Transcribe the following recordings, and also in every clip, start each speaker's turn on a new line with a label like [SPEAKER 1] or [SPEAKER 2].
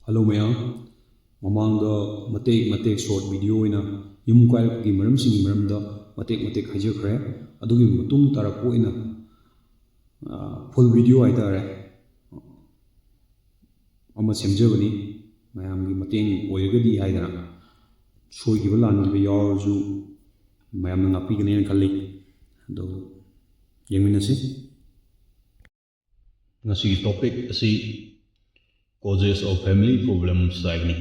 [SPEAKER 1] Hello mayam, mamangda matek short video ina yum kairapki maramsingi maramda matek hajakre adugi matung tarakpo ina full video haitare ama semjabani mayamgi mateng oiragadi haidana soigiba langiba yawarju mayamna ngapigane khalli do yengminasi ngasi topic asi causes of family problems haibani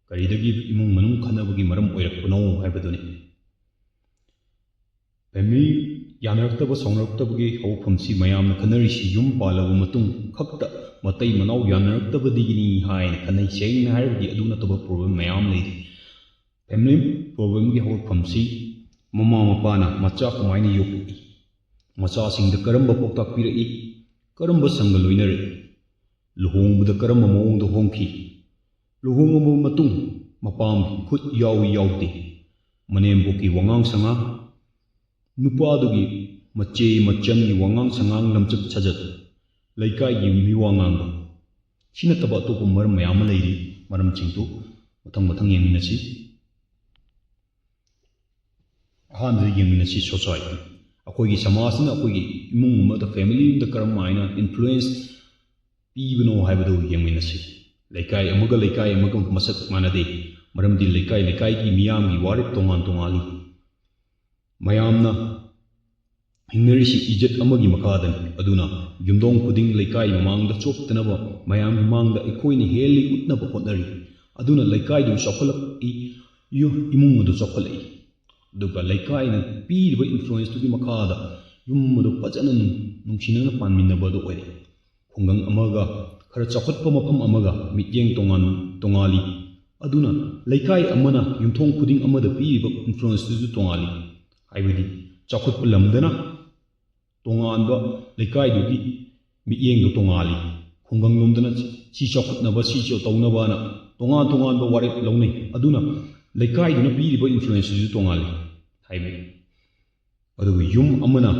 [SPEAKER 1] karidagi imung manung khanabagi maram oirakpano haibaduni family yanarakhtaba songnaraktabagi hawphamsi mayamna khanarisi yum palabu matung khakta matai manau yanaraktabadigi haina khanai sengna haibadi aduna taba problem mayam leidi family problem gi hawphamsi mama mapana macha kamaina yokki macha singda karamba poktak pirai karamba sanga loinare luhongbada karamba mawongda hongki luhongba matung mapam khut yawi yawde manemboki wangang sanga nupadugi mache machangi wangang sangang lamchak chajat laikai gi miwangang ba sina taba to kumar mayam leiri maram chingtu mathang yeminasi ahan yeminasi society akoigi samasna akoigi imung mata family da karamaina influence pibno haibado yeminasi laikai amaga masak manade maramdi laikai gi miyam gi warip tongan mayamna hingarisi ijat amagi makadan aduna yumdong kuding laikai mamangda choptanaba mayam mamangda ikoini heli utnaba hotnari aduna laikai du chapalak yo imung du chapalai duga laikai na piriba influence tu gi makada yumdu pajana nungsinana panminaba do ore khungang amaga khara chakhatpa mafam amaga mityeng tongali aduna laikai amana yumthong kuding amada piriba influence tu tongali haibadi chakhatpa lamdana tonganba laikai dugi mityeng do tongali khungang lomdana si chakhatnaba si tawnaba na tonganba warep launai aduna laikai duna piriba influence tu tongali haibadi adugu yum amana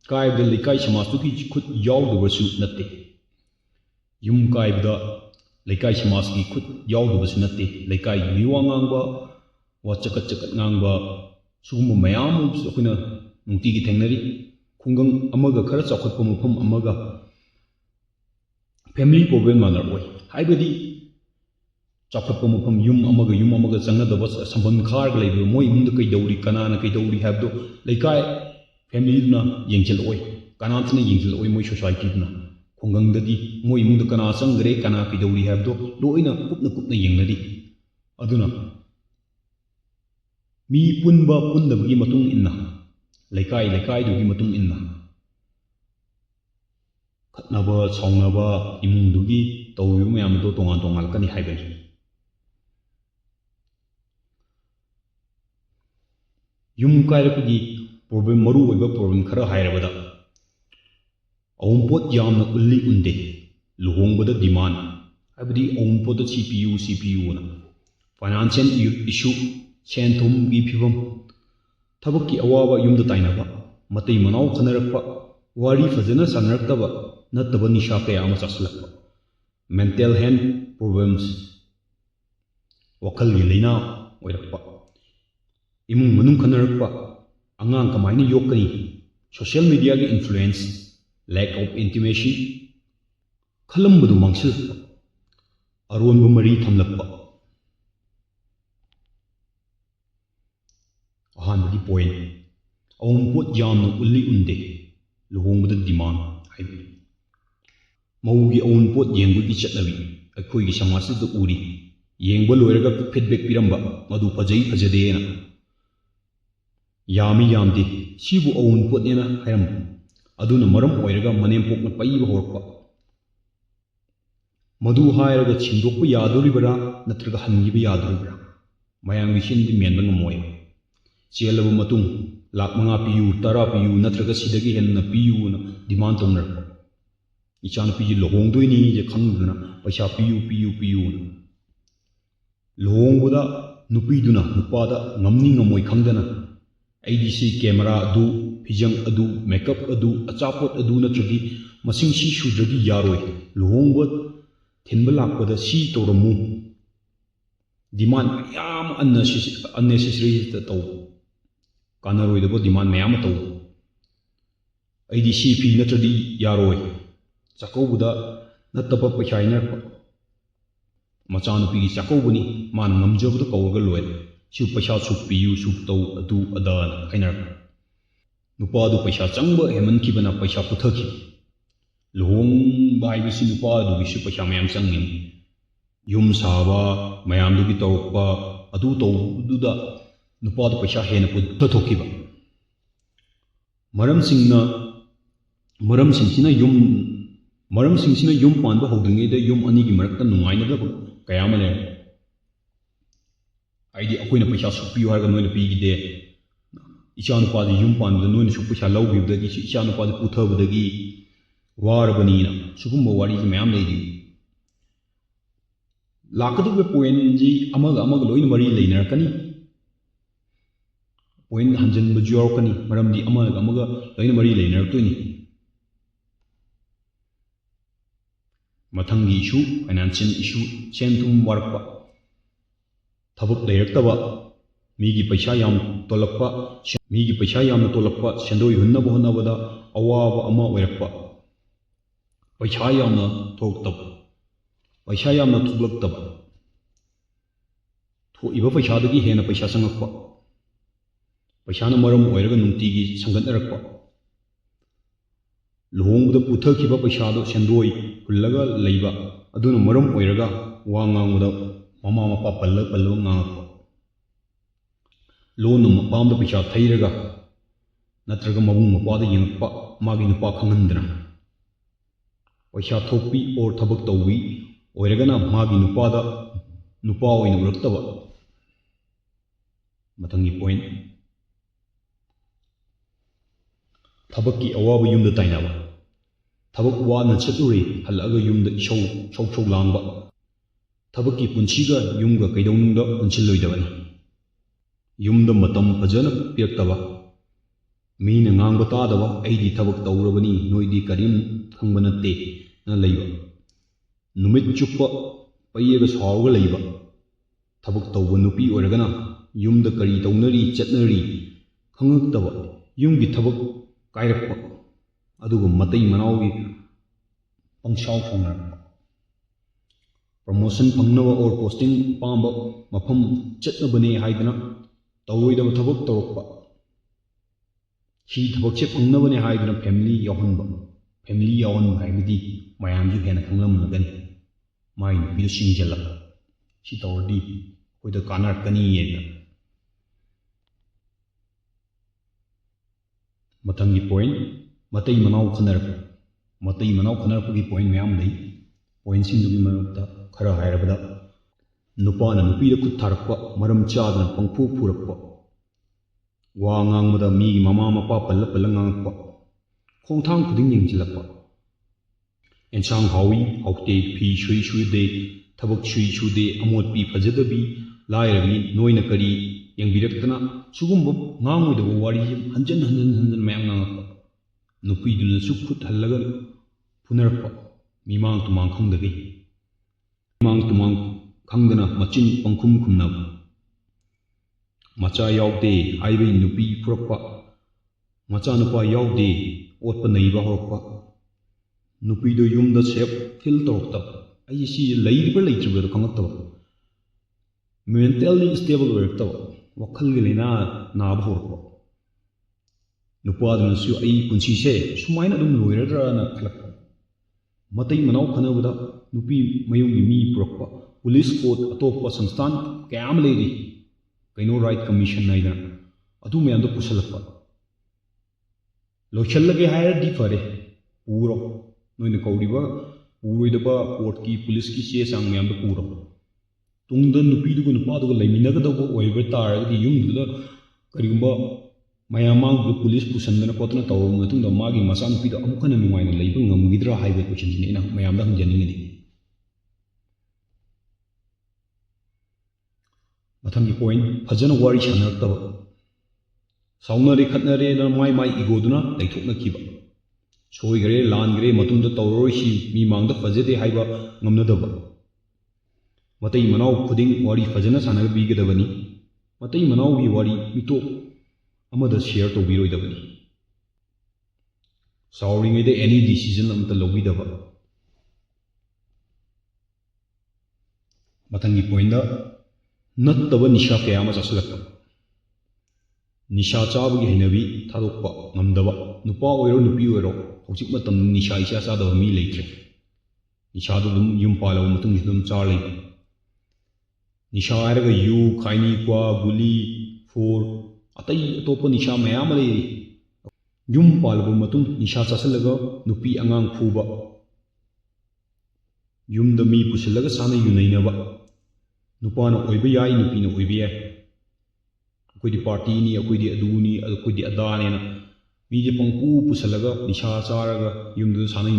[SPEAKER 1] kaibda laikai samas tu ki khut yawdabasu natte yum kaibda laikai samas ki khut yawdabasu natte laikai miwa ngangba wa chakat ngangba sugumba mayam akhuna nungtigi thengnari khungang amaga khara chakhatpa mafam amaga family problem manar oi haibadi chakhatpa mafam yum amaga changadaba sambam kharga leibo moi imunda kai dauri kanana kai dauri habdo laikai family na yengchel oi kanantna yengchel oi moi society na khunggangdadi moi imunda kana sangre kana kai dauri habdo loina kupna yengnadi aduna mi punba punnabagi matung inna laikai dugi matung inna khatnaba sawnaba imungdugi tawyu mayam do tongal kani haibani yum kairapagi problem maru oiba problem khara hairabada awumpot yamna ulli unde luhongbada demand haibadi awumpot da CPU na financial issue senthum gi phibam thabakki awaba yumda tainaba matai manau khanarakpa wari fazana sanarakaba nattaba nisha kaya ama chaslakpa mental health problems wakal gi leina oirakpa imung manung khanarakpa angang kamaina yokkani social media gi influence lack of intimacy khalambadu mangsil aronba mari thamlakpa ahanbadi point awumpot yamna ulli unde luhongbada demand haibi maugi awumpot yengbagi chatnabi aikoigi samasda uri yengba loiraga feedback piramba madu fajadena yamdi sibu awumpot nena hairam aduna maram oiraga manempokna paiba horpa madu hairaga chindokpa yadoribara natraga hangiba yadoribara mayangwi hindi menba ngamoy chelaba matung lak manga piyu tara piyu natraga sidagi henna piyu na demand tongnar ichan piyu lohongdoini je khangduna paisa piyu na lohongboda nupiduna nupada ngamni ngamoy khangdana ADC camera adu pijang adu makeup adu achapot adu natragi masing si sudradi yaroi luhongbot ꯊꯤꯟꯕ ꯂꯥꯛꯄꯗ ꯁꯤ ꯇꯧꯔꯝꯃꯨ ꯗꯤꯃꯥꯟ ꯃꯌꯥꯝ unnecessary ꯇꯧꯕ ꯀꯥꯟꯅꯔꯣꯏꯗꯕ ꯗꯤꯃꯥꯟ ꯃꯌꯥꯝ ꯑꯃ ꯇꯧꯕ ꯑꯩꯗꯤ ꯁꯤ ꯐꯤ ꯅꯠꯇ꯭ꯔꯗꯤ ꯌꯥꯔꯣꯏ ꯆꯥꯛꯀꯧꯕꯗ ꯅꯠꯇꯕ ꯄꯩꯁꯥ ꯍꯥꯏꯅꯔꯛꯄ ꯃꯆꯥꯅꯨꯄꯤꯒꯤ ꯆꯥꯛꯀꯧꯕꯅꯤ ꯃꯥꯅ ꯉꯝꯖꯕꯗꯣ ꯀꯧꯔꯒ ꯂꯣꯏꯔꯦ ꯁꯤ ꯄꯩꯁꯥ ꯁꯨꯛ ꯄꯤꯌꯨ ꯁꯨꯛ ꯇꯧ ꯑꯗꯨ ꯑꯗꯥꯅ ꯍꯥꯏꯅꯔꯛꯄ ꯅꯨꯄꯥꯗꯨ ꯄꯩꯁꯥ ꯆꯪꯕ ꯍꯦꯃꯟꯈꯤꯕꯅ ꯄꯩꯁꯥ ꯄꯨꯊꯈꯤꯕ ꯂꯨꯍꯣꯡꯕ ꯍꯥꯏꯕꯁꯤ ꯅꯨꯄꯥꯗꯨꯒꯤꯁꯨ ꯄꯩꯁꯥ ꯃꯌꯥꯝ ꯆꯪꯉꯤꯅꯤ ꯌꯨꯝ ꯁꯥꯕ ꯃꯌꯥꯝꯗꯨꯒꯤ ꯇꯧꯔꯛꯄ ꯑꯗꯨ ꯇꯧꯕꯗꯨꯗ ꯅꯨꯄꯥꯗꯨ ꯄꯩꯁꯥ ꯍꯦꯟꯅ ꯄꯨꯊꯣꯛꯈꯤꯕ ꯃꯔꯝꯁꯤꯡꯁꯤꯅ ꯌꯨꯝ ꯄꯥꯟꯕ ꯍꯧꯗ꯭ꯔꯤꯉꯩꯗ ꯌꯨꯝ ꯑꯅꯤꯒꯤ ꯃꯔꯛꯇ ꯅꯨꯡꯉꯥꯏꯅꯗꯕ ꯀꯌꯥ ꯑꯃ ꯂꯩꯔꯦ ꯍꯥꯏꯗꯤ ꯑꯩꯈꯣꯏꯅ ꯄꯩꯁꯥ ꯁꯨꯛ ꯄꯤꯌꯨ ꯍꯥꯏꯔꯒ ꯅꯣꯏꯅ ꯄꯤꯈꯤꯗꯦ ꯏꯆꯥ ꯅꯨꯄꯥꯁꯤ ꯌꯨꯝ ꯄꯥꯟꯕꯗ ꯅꯣꯏꯅ ꯁꯨꯛ ꯄꯩꯁꯥ ꯂꯧꯈꯤꯕꯗꯒꯤ ꯏꯆꯥ ꯅꯨꯄꯥꯁꯤ ꯄꯨꯊꯕꯗꯒꯤ ꯋꯥꯔꯕꯅꯤꯅ ꯁꯤꯒꯨꯝꯕ ꯋꯥꯔꯤꯁꯤ ꯃꯌꯥꯝ ꯂꯩꯔꯤ ꯂꯥꯛꯀꯗꯧꯔꯤꯕ ꯄꯣꯏꯟꯁꯤ ꯑꯃꯒ ꯂꯣꯏꯅ ꯃꯔꯤ ꯂꯩꯅꯔꯛꯀꯅꯤ ꯄꯣꯏꯟ ꯍꯟꯖꯤꯟꯕꯁꯨ ꯌꯥꯎꯔꯛꯀꯅꯤ ꯃꯔꯝꯗꯤ ꯑꯃꯒ ꯂꯣꯏꯅ ꯃꯔꯤ ꯂꯩꯅꯔꯛꯇꯣꯏꯅꯤ ꯃꯊꯪꯒꯤ ꯏꯁꯨ ꯐꯥꯏꯅꯥꯟꯁꯤꯌꯦꯜ ꯏꯁꯨ ꯁꯦꯟ ꯊꯨꯝ ꯋꯥꯔꯛꯄ ꯊꯕꯛ ꯂꯩꯔꯛꯇꯕ ꯃꯤꯒꯤ ꯄꯩꯁꯥ ꯌꯥꯝꯅ ꯇꯣꯜꯂꯛꯄ ꯁꯦꯟꯗꯣꯏ ꯍꯨꯟꯅꯕ ꯍꯣꯠꯅꯕꯗ ꯑꯋꯥꯕ ꯑꯃ ꯑꯣꯏꯔꯛꯄ ꯄꯩꯁꯥ ꯌꯥꯝꯅ ꯊꯣꯛꯂꯛꯇꯕ ꯊꯣꯛꯏꯕ ꯄꯩꯁꯥꯗꯒꯤ ꯍꯦꯟꯅ ꯄꯩꯁꯥ ꯆꯪꯉꯛꯄ ꯄꯩꯁꯥꯅ ꯃꯔꯝ ꯑꯣꯏꯔꯒ ꯅꯨꯡꯇꯤꯒꯤ ꯁꯪꯒꯠꯅꯔꯛꯄ ꯂꯨꯍꯣꯡꯕꯗ ꯄꯨꯊꯈꯤꯕ ꯄꯩꯁꯥꯗꯣ ꯁꯦꯟꯗꯣꯏ ꯍꯨꯜꯂꯒ ꯂꯩꯕ ꯑꯗꯨꯅ ꯃꯔꯝ ꯑꯣꯏꯔꯒ ꯋꯥ ꯉꯥꯡꯕꯗ ꯃꯃꯥ ꯃꯄꯥ ꯄꯜꯂꯒ ꯉꯥꯡꯉꯛꯄ ꯂꯣꯟꯅ ꯃꯄꯥꯝꯗ ꯄꯩꯁꯥ ꯊꯩꯔꯒ ꯅꯠꯇ꯭ꯔꯒ ꯃꯕꯨꯡ ꯃꯧꯄ꯭ꯋꯥꯗ ꯌꯦꯡꯉꯛꯄ ꯃꯥꯒꯤ ꯅꯨꯄꯥ ꯈꯪꯍꯟꯗꯅ ꯄꯩꯁꯥ ꯊꯣꯛꯄꯤ ꯑꯣꯔ ꯊꯕꯛ ꯇꯧꯕꯤ ꯑꯣꯏꯔꯒꯅ ꯃꯥꯒꯤ ꯅꯨꯄꯥꯗ ꯅꯨꯄꯥ ꯑꯣꯏꯅ ꯎꯔꯛꯇꯕ ꯃꯊꯪꯒꯤ ꯄꯣꯏꯟ ꯊꯕꯛꯀꯤ ꯑꯋꯥꯕ ꯌꯨꯝꯗ ꯇꯥꯏꯅꯕ ꯊꯕꯛ ꯋꯥꯅ ꯆꯠꯂꯨꯔꯦ ꯍꯜꯂꯛꯑꯒ ꯌꯨꯝꯗ ꯏꯁꯧ ꯂꯥꯡꯕ ꯊꯕꯛꯀꯤ ꯄꯨꯟꯁꯤꯒ ꯌꯨꯝꯒ ꯀꯩꯗꯧꯅꯨꯡꯗ ꯄꯨꯟꯁꯤꯜꯂꯣꯏꯗꯕꯅꯤ ꯌꯨꯝꯗ ꯃꯇꯝ ꯐꯖꯅ ꯄꯤꯔꯛꯇꯕ ꯃꯤꯅ ꯉꯥꯡꯕ ꯇꯥꯗꯕ ꯑꯩꯗꯤ ꯊꯕꯛ ꯇꯧꯔꯕꯅꯤ ꯅꯣꯏꯗꯤ ꯀꯔꯤꯝ ꯈꯪꯕ ꯅꯠꯇꯦ ꯅ ꯂꯩꯕ ꯅꯨꯃꯤꯠ ꯆꯨꯞꯄ ꯄꯩꯔꯒ ꯁꯥꯎꯔꯒ ꯂꯩꯕ ꯊꯕꯛ ꯇꯧꯕ ꯅꯨꯄꯤ ꯑꯣꯏꯔꯒꯅ ꯌꯨꯝꯗ ꯀꯔꯤ ꯇꯧꯅꯔꯤ ꯆꯠꯅꯔꯤ ꯈꯪꯉꯛꯇꯕ ꯌꯨꯝꯒꯤ ꯊꯕꯛ ꯀꯥꯏꯔꯛꯄ ꯑꯗꯨꯒ ꯃꯇꯩ ꯃꯅꯥꯎꯒꯤ ꯄꯪꯁꯥꯎ ꯁꯥꯎꯅꯔꯛꯄ ꯄ꯭ꯔꯃꯣꯁꯟ ꯐꯪꯅꯕ ꯑꯣꯔ ꯄꯣꯁꯇꯤꯡ ꯄꯥꯝꯕ ꯃꯐꯝ ꯆꯠꯅꯕꯅꯦ ꯍꯥꯏꯗꯅ ꯇꯧꯔꯣꯏꯗꯕ ꯊꯕꯛ ꯇꯧꯔꯛꯄ ꯁꯤ ꯊꯕꯛꯁꯦ ꯐꯪꯅꯕꯅꯦ ꯍꯥꯏꯗꯅ ꯐꯦꯃꯤꯂꯤ ꯌꯥꯎꯍꯟꯕ ꯍꯥꯏꯕꯗꯤ ꯃꯌꯥꯝꯁꯨ ꯍꯦꯟꯅ ꯈꯪꯂꯝꯃꯒꯅꯤ ꯃꯥꯒꯤ ꯅꯨꯄꯤꯗꯨ ꯁꯤꯡꯖꯜꯂꯛꯄ ꯁꯤ ꯇꯧꯔꯗꯤ ꯑꯩꯈꯣꯏꯗ ꯀꯥꯟꯅꯔꯛꯀꯅꯤꯅ ꯃꯊꯪꯒꯤ ꯄꯣꯏꯟ ꯃꯇꯩ ꯃꯅꯥꯎ ꯈꯟꯅꯔꯛꯄꯒꯤ ꯄꯣꯏꯟ ꯃꯌꯥꯝ ꯂꯩ ꯄꯣꯏꯟꯁꯤꯡꯗꯨꯒꯤ ꯃꯔꯛꯇ ꯈꯔ ꯍꯥꯏꯔꯕꯗ ꯅꯨꯄꯥꯅ ꯅꯨꯄꯤꯗ ꯈꯨꯠ ꯊꯥꯔꯛꯄ ꯃꯔꯝ ꯆꯥꯗꯅ ꯄꯪꯐꯨ ꯐꯨꯔꯛꯄ ꯋꯥ ꯉꯥꯡꯕꯗ ꯃꯤꯒꯤ ꯃꯃꯥ ꯃꯄꯥ ꯄꯜꯂ ꯉꯥꯡꯉꯛꯄ ꯈꯣꯡꯊꯥꯡ ꯈꯨꯗꯤꯡ ꯌꯦꯡꯁꯤꯜꯂꯛꯄ ꯑꯦꯟꯁꯥꯡ ꯍꯥꯎꯏ ꯍꯥꯎꯇꯦ ꯐꯤ ꯁꯨꯗꯦ ꯊꯕꯛ ꯁꯨꯗꯦ ꯑꯃꯣꯠꯄꯤ ꯐꯖꯗꯕꯤ ꯂꯥꯏꯔꯕꯤ ꯅꯣꯏꯅ ꯀꯔꯤ ꯌꯦꯡꯕꯤꯔꯛꯇꯅ ꯁꯤꯒꯨꯝꯕ ꯉꯥꯡꯉꯣꯏꯗꯕ ꯋꯥꯔꯤꯁꯤ ꯍꯟꯖꯤꯟ ꯃꯌꯥꯝ ꯉꯥꯡꯉꯛꯄ ꯅꯨꯄꯤꯗꯨꯅꯁꯨ ꯈꯨꯠ ꯍꯜꯂꯒ ꯐꯨꯅꯔꯛꯄ ꯃꯤꯃꯥꯡ ꯇꯨꯃꯥꯡ ꯈꯪꯗꯅ ꯃꯆꯤꯟ ꯄꯪꯈꯨꯝ ꯈꯨꯝꯅꯕ ꯃꯆꯥ ꯌꯥꯎꯗꯦ ꯍꯥꯏꯕꯒꯤ ꯅꯨꯄꯤ ꯐꯨꯔꯛꯄ ꯃꯆꯥꯅꯨꯄꯥ ꯌꯥꯎꯗꯦ ꯑꯣꯠꯄ ꯅꯩꯕ ꯍꯧꯔꯛꯄ ꯅꯨꯄꯤꯗꯨ ꯌꯨꯝꯗ ꯁꯦꯞ ꯐꯤꯜ ꯇꯧꯔꯛꯇꯕ ꯑꯩ ꯁꯤ ꯂꯩꯔꯤꯕ ꯂꯩꯇ꯭ꯔꯤꯕꯗꯣ ꯈꯪꯉꯛꯇꯕ ꯃꯦꯟꯇꯦꯜꯂꯤ ꯁ꯭ꯇꯦꯕꯜ ꯑꯣꯏꯔꯛꯇꯕ ꯋꯥꯈꯜꯒꯤ ꯂꯥꯏꯅꯥ ꯅꯥꯕ ꯍꯧꯔꯛꯄ ꯅꯨꯄꯥꯗꯨꯅꯁꯨ ꯑꯩ ꯄꯨꯟꯁꯤꯁꯦ ꯁꯨꯃꯥꯏꯅ ꯑꯗꯨꯝ ꯂꯣꯏꯔꯗ꯭ꯔꯅ ꯈꯜꯂꯛꯄ ꯃꯇꯩ ꯃꯅꯥꯎ ꯈꯟꯅꯕꯗ ꯅꯨꯄꯤ ꯃꯌꯨꯝꯒꯤ ꯃꯤ ꯄꯨꯔꯛꯄ ꯄꯨꯂꯤꯁ ꯀꯣꯔꯠ ꯑꯇꯣꯞꯄ ꯁꯪꯁꯊꯥꯟ ꯀꯌꯥ ꯑꯃ ꯂꯩꯔꯤ ꯀꯩꯅꯣ ꯔꯥꯏꯠ ꯀꯃꯤꯁꯟ ꯍꯥꯏꯗꯅ ꯑꯗꯨ ꯃꯌꯥꯝꯗꯣ ꯄꯨꯁꯜꯂꯛꯄ ꯂꯣꯏꯁꯤꯜꯂꯒꯦ ꯍꯥꯏꯔꯗꯤ ꯐꯔꯦ ꯄꯨꯔꯣ ꯅꯣꯏꯅ ꯀꯧꯔꯤꯕ ꯄꯨꯔꯣꯏꯗꯕ ꯀꯣꯔꯠꯀꯤ ꯄꯨꯂꯤꯁꯀꯤ ꯆꯦ ꯆꯥꯡ ꯃꯌꯥꯝꯗꯣ ꯄꯨꯔꯣ ꯇꯨꯡꯗ ꯅꯨꯄꯤꯗꯨꯒ ꯅꯨꯄꯥꯗꯨꯒ ꯂꯩꯃꯤꯟꯅꯒꯗꯧꯕ ꯑꯣꯏꯕ ꯇꯥꯔꯒꯗꯤ ꯌꯨꯝꯗꯨꯗ ꯀꯔꯤꯒꯨꯝꯕ ꯃꯌꯥꯝ ꯃꯥꯡꯗꯨꯗ ꯄꯨꯂꯤꯁ ꯄꯨꯁꯟꯗꯅ ꯈꯣꯠꯇꯅ ꯇꯧꯔꯕ ꯃꯇꯨꯡꯗ ꯃꯥꯒꯤ ꯃꯆꯥꯅꯨꯄꯤꯗꯣ ꯑꯃꯨꯛ ꯍꯟꯅ ꯅꯨꯡꯉꯥꯏꯅ ꯂꯩꯕ ꯉꯝꯈꯤꯗ꯭ꯔꯥ ꯍꯥꯏꯕ ꯀꯣꯏꯁꯟꯁꯤꯅꯤ ꯑꯩꯅ ꯃꯌꯥꯝꯗ ꯍꯪꯖꯅꯤꯡꯉꯤది ꯃꯊꯪꯒꯤ ꯄꯣꯏꯟ ꯐꯖꯅ ꯋꯥꯔꯤ ꯁꯥꯟꯅꯔꯛꯇꯕ ꯁꯥꯎꯅꯔꯦ ꯈꯠꯅꯔꯦꯅ ꯃꯥꯏ ꯏꯒꯣꯗꯨꯅ ꯂꯩꯊꯣꯛꯅꯈꯤꯕ soigre langre matungda tawroi si mi mangda fajade haiba ngamnadaba matai manau khuding wari fajana sanaga bigadabani matai manau wi wari mito amada share to biroidabani sauringai de any decision amta lobidaba matangi point da nattaba nisha kaya ama chasalakta nisha chabagi hinabi thadokpa ngamdaba nupa oiro nupi oiro hojik matam nisha isha sadaba mi leitre nisha do dum yum palaw matung dum char lei nisha airaga yu khaini kwa guli for atai atopa nisha mayam lei yum palaw matung nisha chasalaga nupi angang phuba yum da mi pusilaga sana yunainaba nupana oiba yai nupina oiba yai akoidi party ni akoidi aduni akoidi adani na mije pangpu pusalaga nisha charaga yumdu sana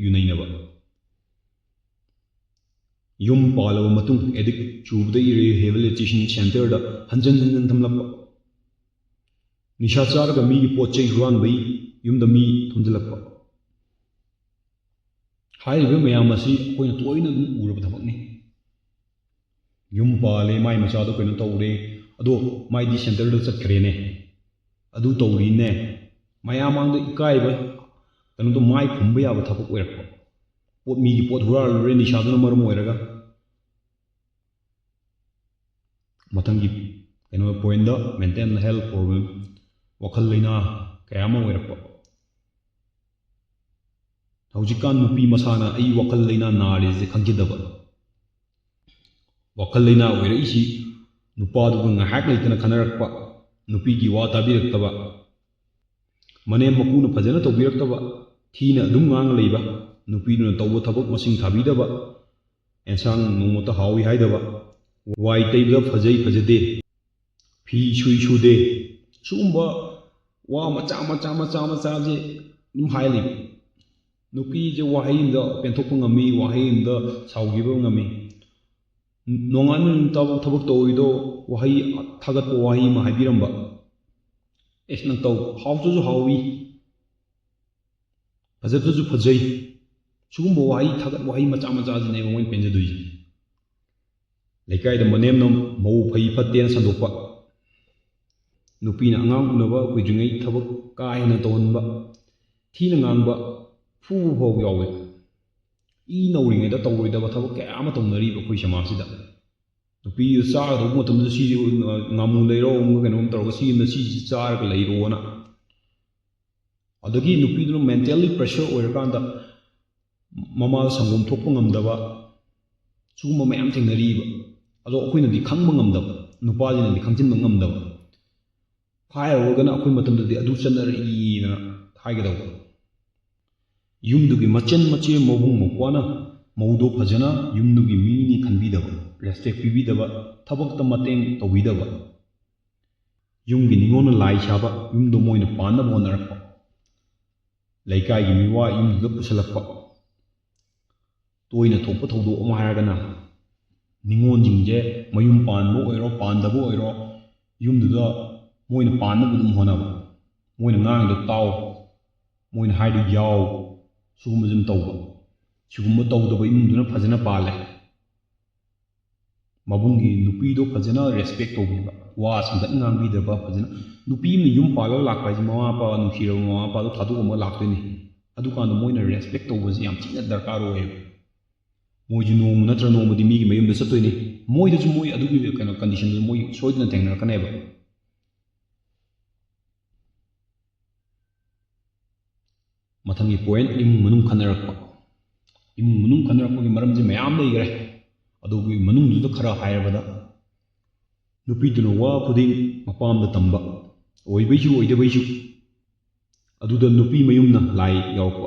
[SPEAKER 1] yunainaba yum palawa matung edik chubda rehabilitation center da hanjan thamlapa nisha charaga mi gi pochai huan bai yumda mi thumjalapa hairibe mayam asi koina toina dum uraba thabakni yum pale mai macha do koina tawre ado mai di center da chakhrene adu tawri ne mayamang da ikai ba kanu do mai khumba ya ba thabak oirakpa pot mi gi pot hura re ni sha do maram oiraga matangi kanu point da mental health problem wakhal leina kayama oirakpa haujikan nupi masana ai wakhal leina nare je khangidaba wakhal leina oira isi nupa du ngahak leitana khanarakpa nupi gi wa tabiraktaba manem makuna fajana tawbiraktaba thina dum ngang leiba nupi duna tawba thabak masing thabidaba ensang nongmota hawi haidaba wai taibda fajai fajade phi shui shude sumba wa macha je dum haili nupi je wahai da penthok ngami wahai da saugiba ngami nongan tabak toido wahai thagat wahai ma habiramba esna taw hawju hawi fajatu fajai sugumbo wahai thagat wahai macha jine mo penja dui lekai da manem nom mau phai fatten sandokpa nupi na angang unaba kuidringai thabak kai na tonba thina ngangba fu phog yawe I nauringai da tawroidaba thabak kaya ama tawnariba khoi samasida nupi chara do matam da si ngamu leiro kainom tawga si na si chara leiro na adagi nupi du mentally pressure oirakanda mama sangum thokpa ngamdaba suguma mayam thengnariba ado akoina di khangba ngamdaba nupa jina di khangchinba ngamdaba hairogana akoi matam da adu chanari na haigadawa yumdugi machan mache mobung mokwana maudo phajana yumdugi mini khanbidaba respect pibidaba thabakta mateng tawidaba yumgi ningona lai shaba yumdo moina panna bonarakpa laikai gi miwa yumduga pusalakpa toina thokpa thodo ama haragana ningon jingje mayum panbo oiro pandabo oiro yumduga moina panna budum honaba moina ngangdo taw moina haidu yaw sugumba jum tawba sugumba tawdaba imduna fajana pale mabungi nupi do fajana respect tawbiba wa samdat ngangbidaba fajana nupi mi yum pala lakpa ji mama pa nukhira mama pa do thadu ma laktoni adu kan moina respect tawba ji yam thina darkar oye moji nomu natra nomu di mi gi mayum da satoi moi da ju moi adu gi kana condition du moi soidna tengna kaneba matangi point imung manung khanarakpa imung manung khanarakpa gi maram ji mayam leigre adugi manung du khara hairabada nupi du wa khuding mapam da tamba oibaisu oidabaisu aduda nupi mayumna lai yawpa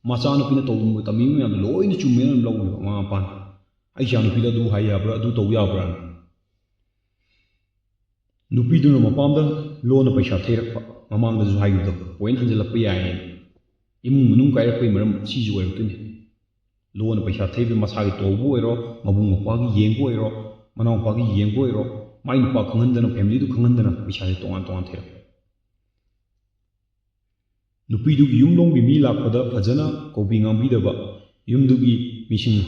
[SPEAKER 1] macha nupi na tawum tami yam loina chumen law ma pan aisha nupi da du hayabra du taw yabra nupi du mapam da lona paisa theirakpa mamang da zuhai do point hanjalakpa yae imung manung kairakpai maram siju oirakuni lona paisa theibe masagi tawbu oiro mabung mapa gi yengbu oiro manau pa gi yengbu oiro mai nupa khangandana family du khangandana paisa tongan tongan theirak ꯅꯨꯄꯤꯗꯨꯒꯤ ꯌꯨꯝꯂꯣꯝꯒꯤ ꯃꯤ ꯂꯥꯛꯄꯗ ꯐꯖꯅ ꯀꯧꯕꯤ ꯉꯥꯡꯕꯤꯗꯕ ꯌꯨꯝꯗꯨꯒꯤ ꯃꯤꯁꯤꯡꯅ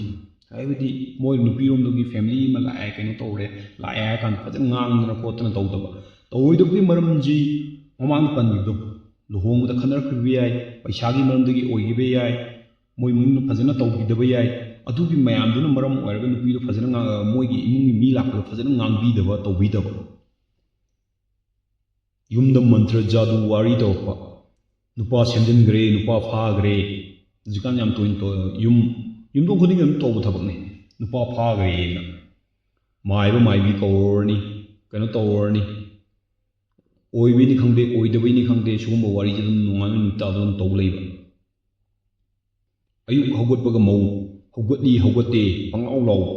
[SPEAKER 1] ꯍꯥꯏꯕꯗꯤ ꯃꯣꯏ ꯅꯨꯄꯤꯔꯣꯝꯗꯨꯒꯤ family ꯑꯃ ꯂꯥꯛꯑꯦ ꯀꯩꯅꯣ ꯇꯧꯔꯦ ꯂꯥꯛꯑꯦ ꯍꯥꯏꯔ ꯀꯥꯟꯗ ꯐꯖꯅ ꯉꯥꯡꯗꯅ ꯈꯣꯠꯇꯅ ꯇꯧꯗꯕ ꯇꯧꯔꯣꯏꯗꯕꯒꯤ ꯃꯔꯝꯁꯤ ꯃꯃꯥꯡꯗ ꯄꯟꯈꯤꯕꯗꯣ ꯂꯨꯍꯣꯡꯕꯗ ꯈꯟꯅꯔꯛꯈꯤꯕ ꯌꯥꯏ ꯄꯩꯁꯥꯒꯤ ꯃꯔꯝꯗꯒꯤ ꯑꯣꯏꯈꯤꯕ ꯌꯥꯏ ꯃꯣꯏ ꯏꯃꯨꯡꯅ ꯐꯖꯅ ꯇꯧꯈꯤꯗꯕ ꯌꯥꯏ ꯑꯗꯨꯒꯤ ꯃꯌꯥꯝꯗꯨꯅ ꯃꯔꯝ ꯑꯣꯏꯔꯒ ꯅꯨꯄꯤꯗꯣ ꯐꯖꯅ ꯃꯣꯏꯒꯤ ꯏꯃꯨꯡꯒꯤ ꯃꯤ ꯂꯥꯛꯄꯗ ꯐꯖꯅ ꯉꯥꯡꯕꯤꯗꯕ ꯇꯧꯕꯤꯗꯕ ꯌꯨꯝꯗ ꯃꯟꯇ꯭ꯔ ꯖꯥꯗꯨ ꯋꯥꯔꯤ ꯇꯧꯔꯛꯄ ꯅꯨꯄꯥ ꯁꯦꯝꯖꯤꯟꯈ꯭ꯔꯦ ꯅꯨꯄꯥ ꯐꯥꯈ꯭ꯔꯦ ꯍꯧꯖꯤꯛꯀꯥꯟ ꯌꯥꯝ ꯇꯣꯏꯅ ꯌꯨꯝꯊꯣꯡ ꯈꯨꯗꯤꯡꯒꯤ ꯑꯗꯨꯝ ꯇꯧꯕ ꯊꯕꯛꯅꯤ ꯅꯨꯄꯥ ꯐꯥꯈ꯭ꯔꯦꯅ ꯃꯥꯏꯕ ꯃꯥꯏꯕꯤ ꯀꯧꯔꯨꯔꯅꯤ ꯀꯩꯅꯣ ꯇꯧꯔꯨꯔꯅꯤ ꯑꯣꯏꯕꯩꯅꯤ ꯈꯪꯗꯦ ꯑꯣꯏꯗꯕꯩꯅꯤ ꯈꯪꯗꯦ ꯁꯤꯒꯨꯝꯕ ꯋꯥꯔꯤꯁꯦ ꯑꯗꯨꯝ ꯅꯣꯡꯉꯥꯟꯕ ꯅꯨꯃꯤꯠꯇ ꯑꯗꯨꯝ ꯇꯧ ꯂꯩꯕ ꯑꯌꯨꯛ ꯍꯧꯒꯠꯄꯒ ꯃꯧ ꯍꯧꯒꯠꯂꯤ ꯍꯧꯒꯠꯇꯦ ꯄꯪꯂꯥꯎ ꯂꯥꯎꯕ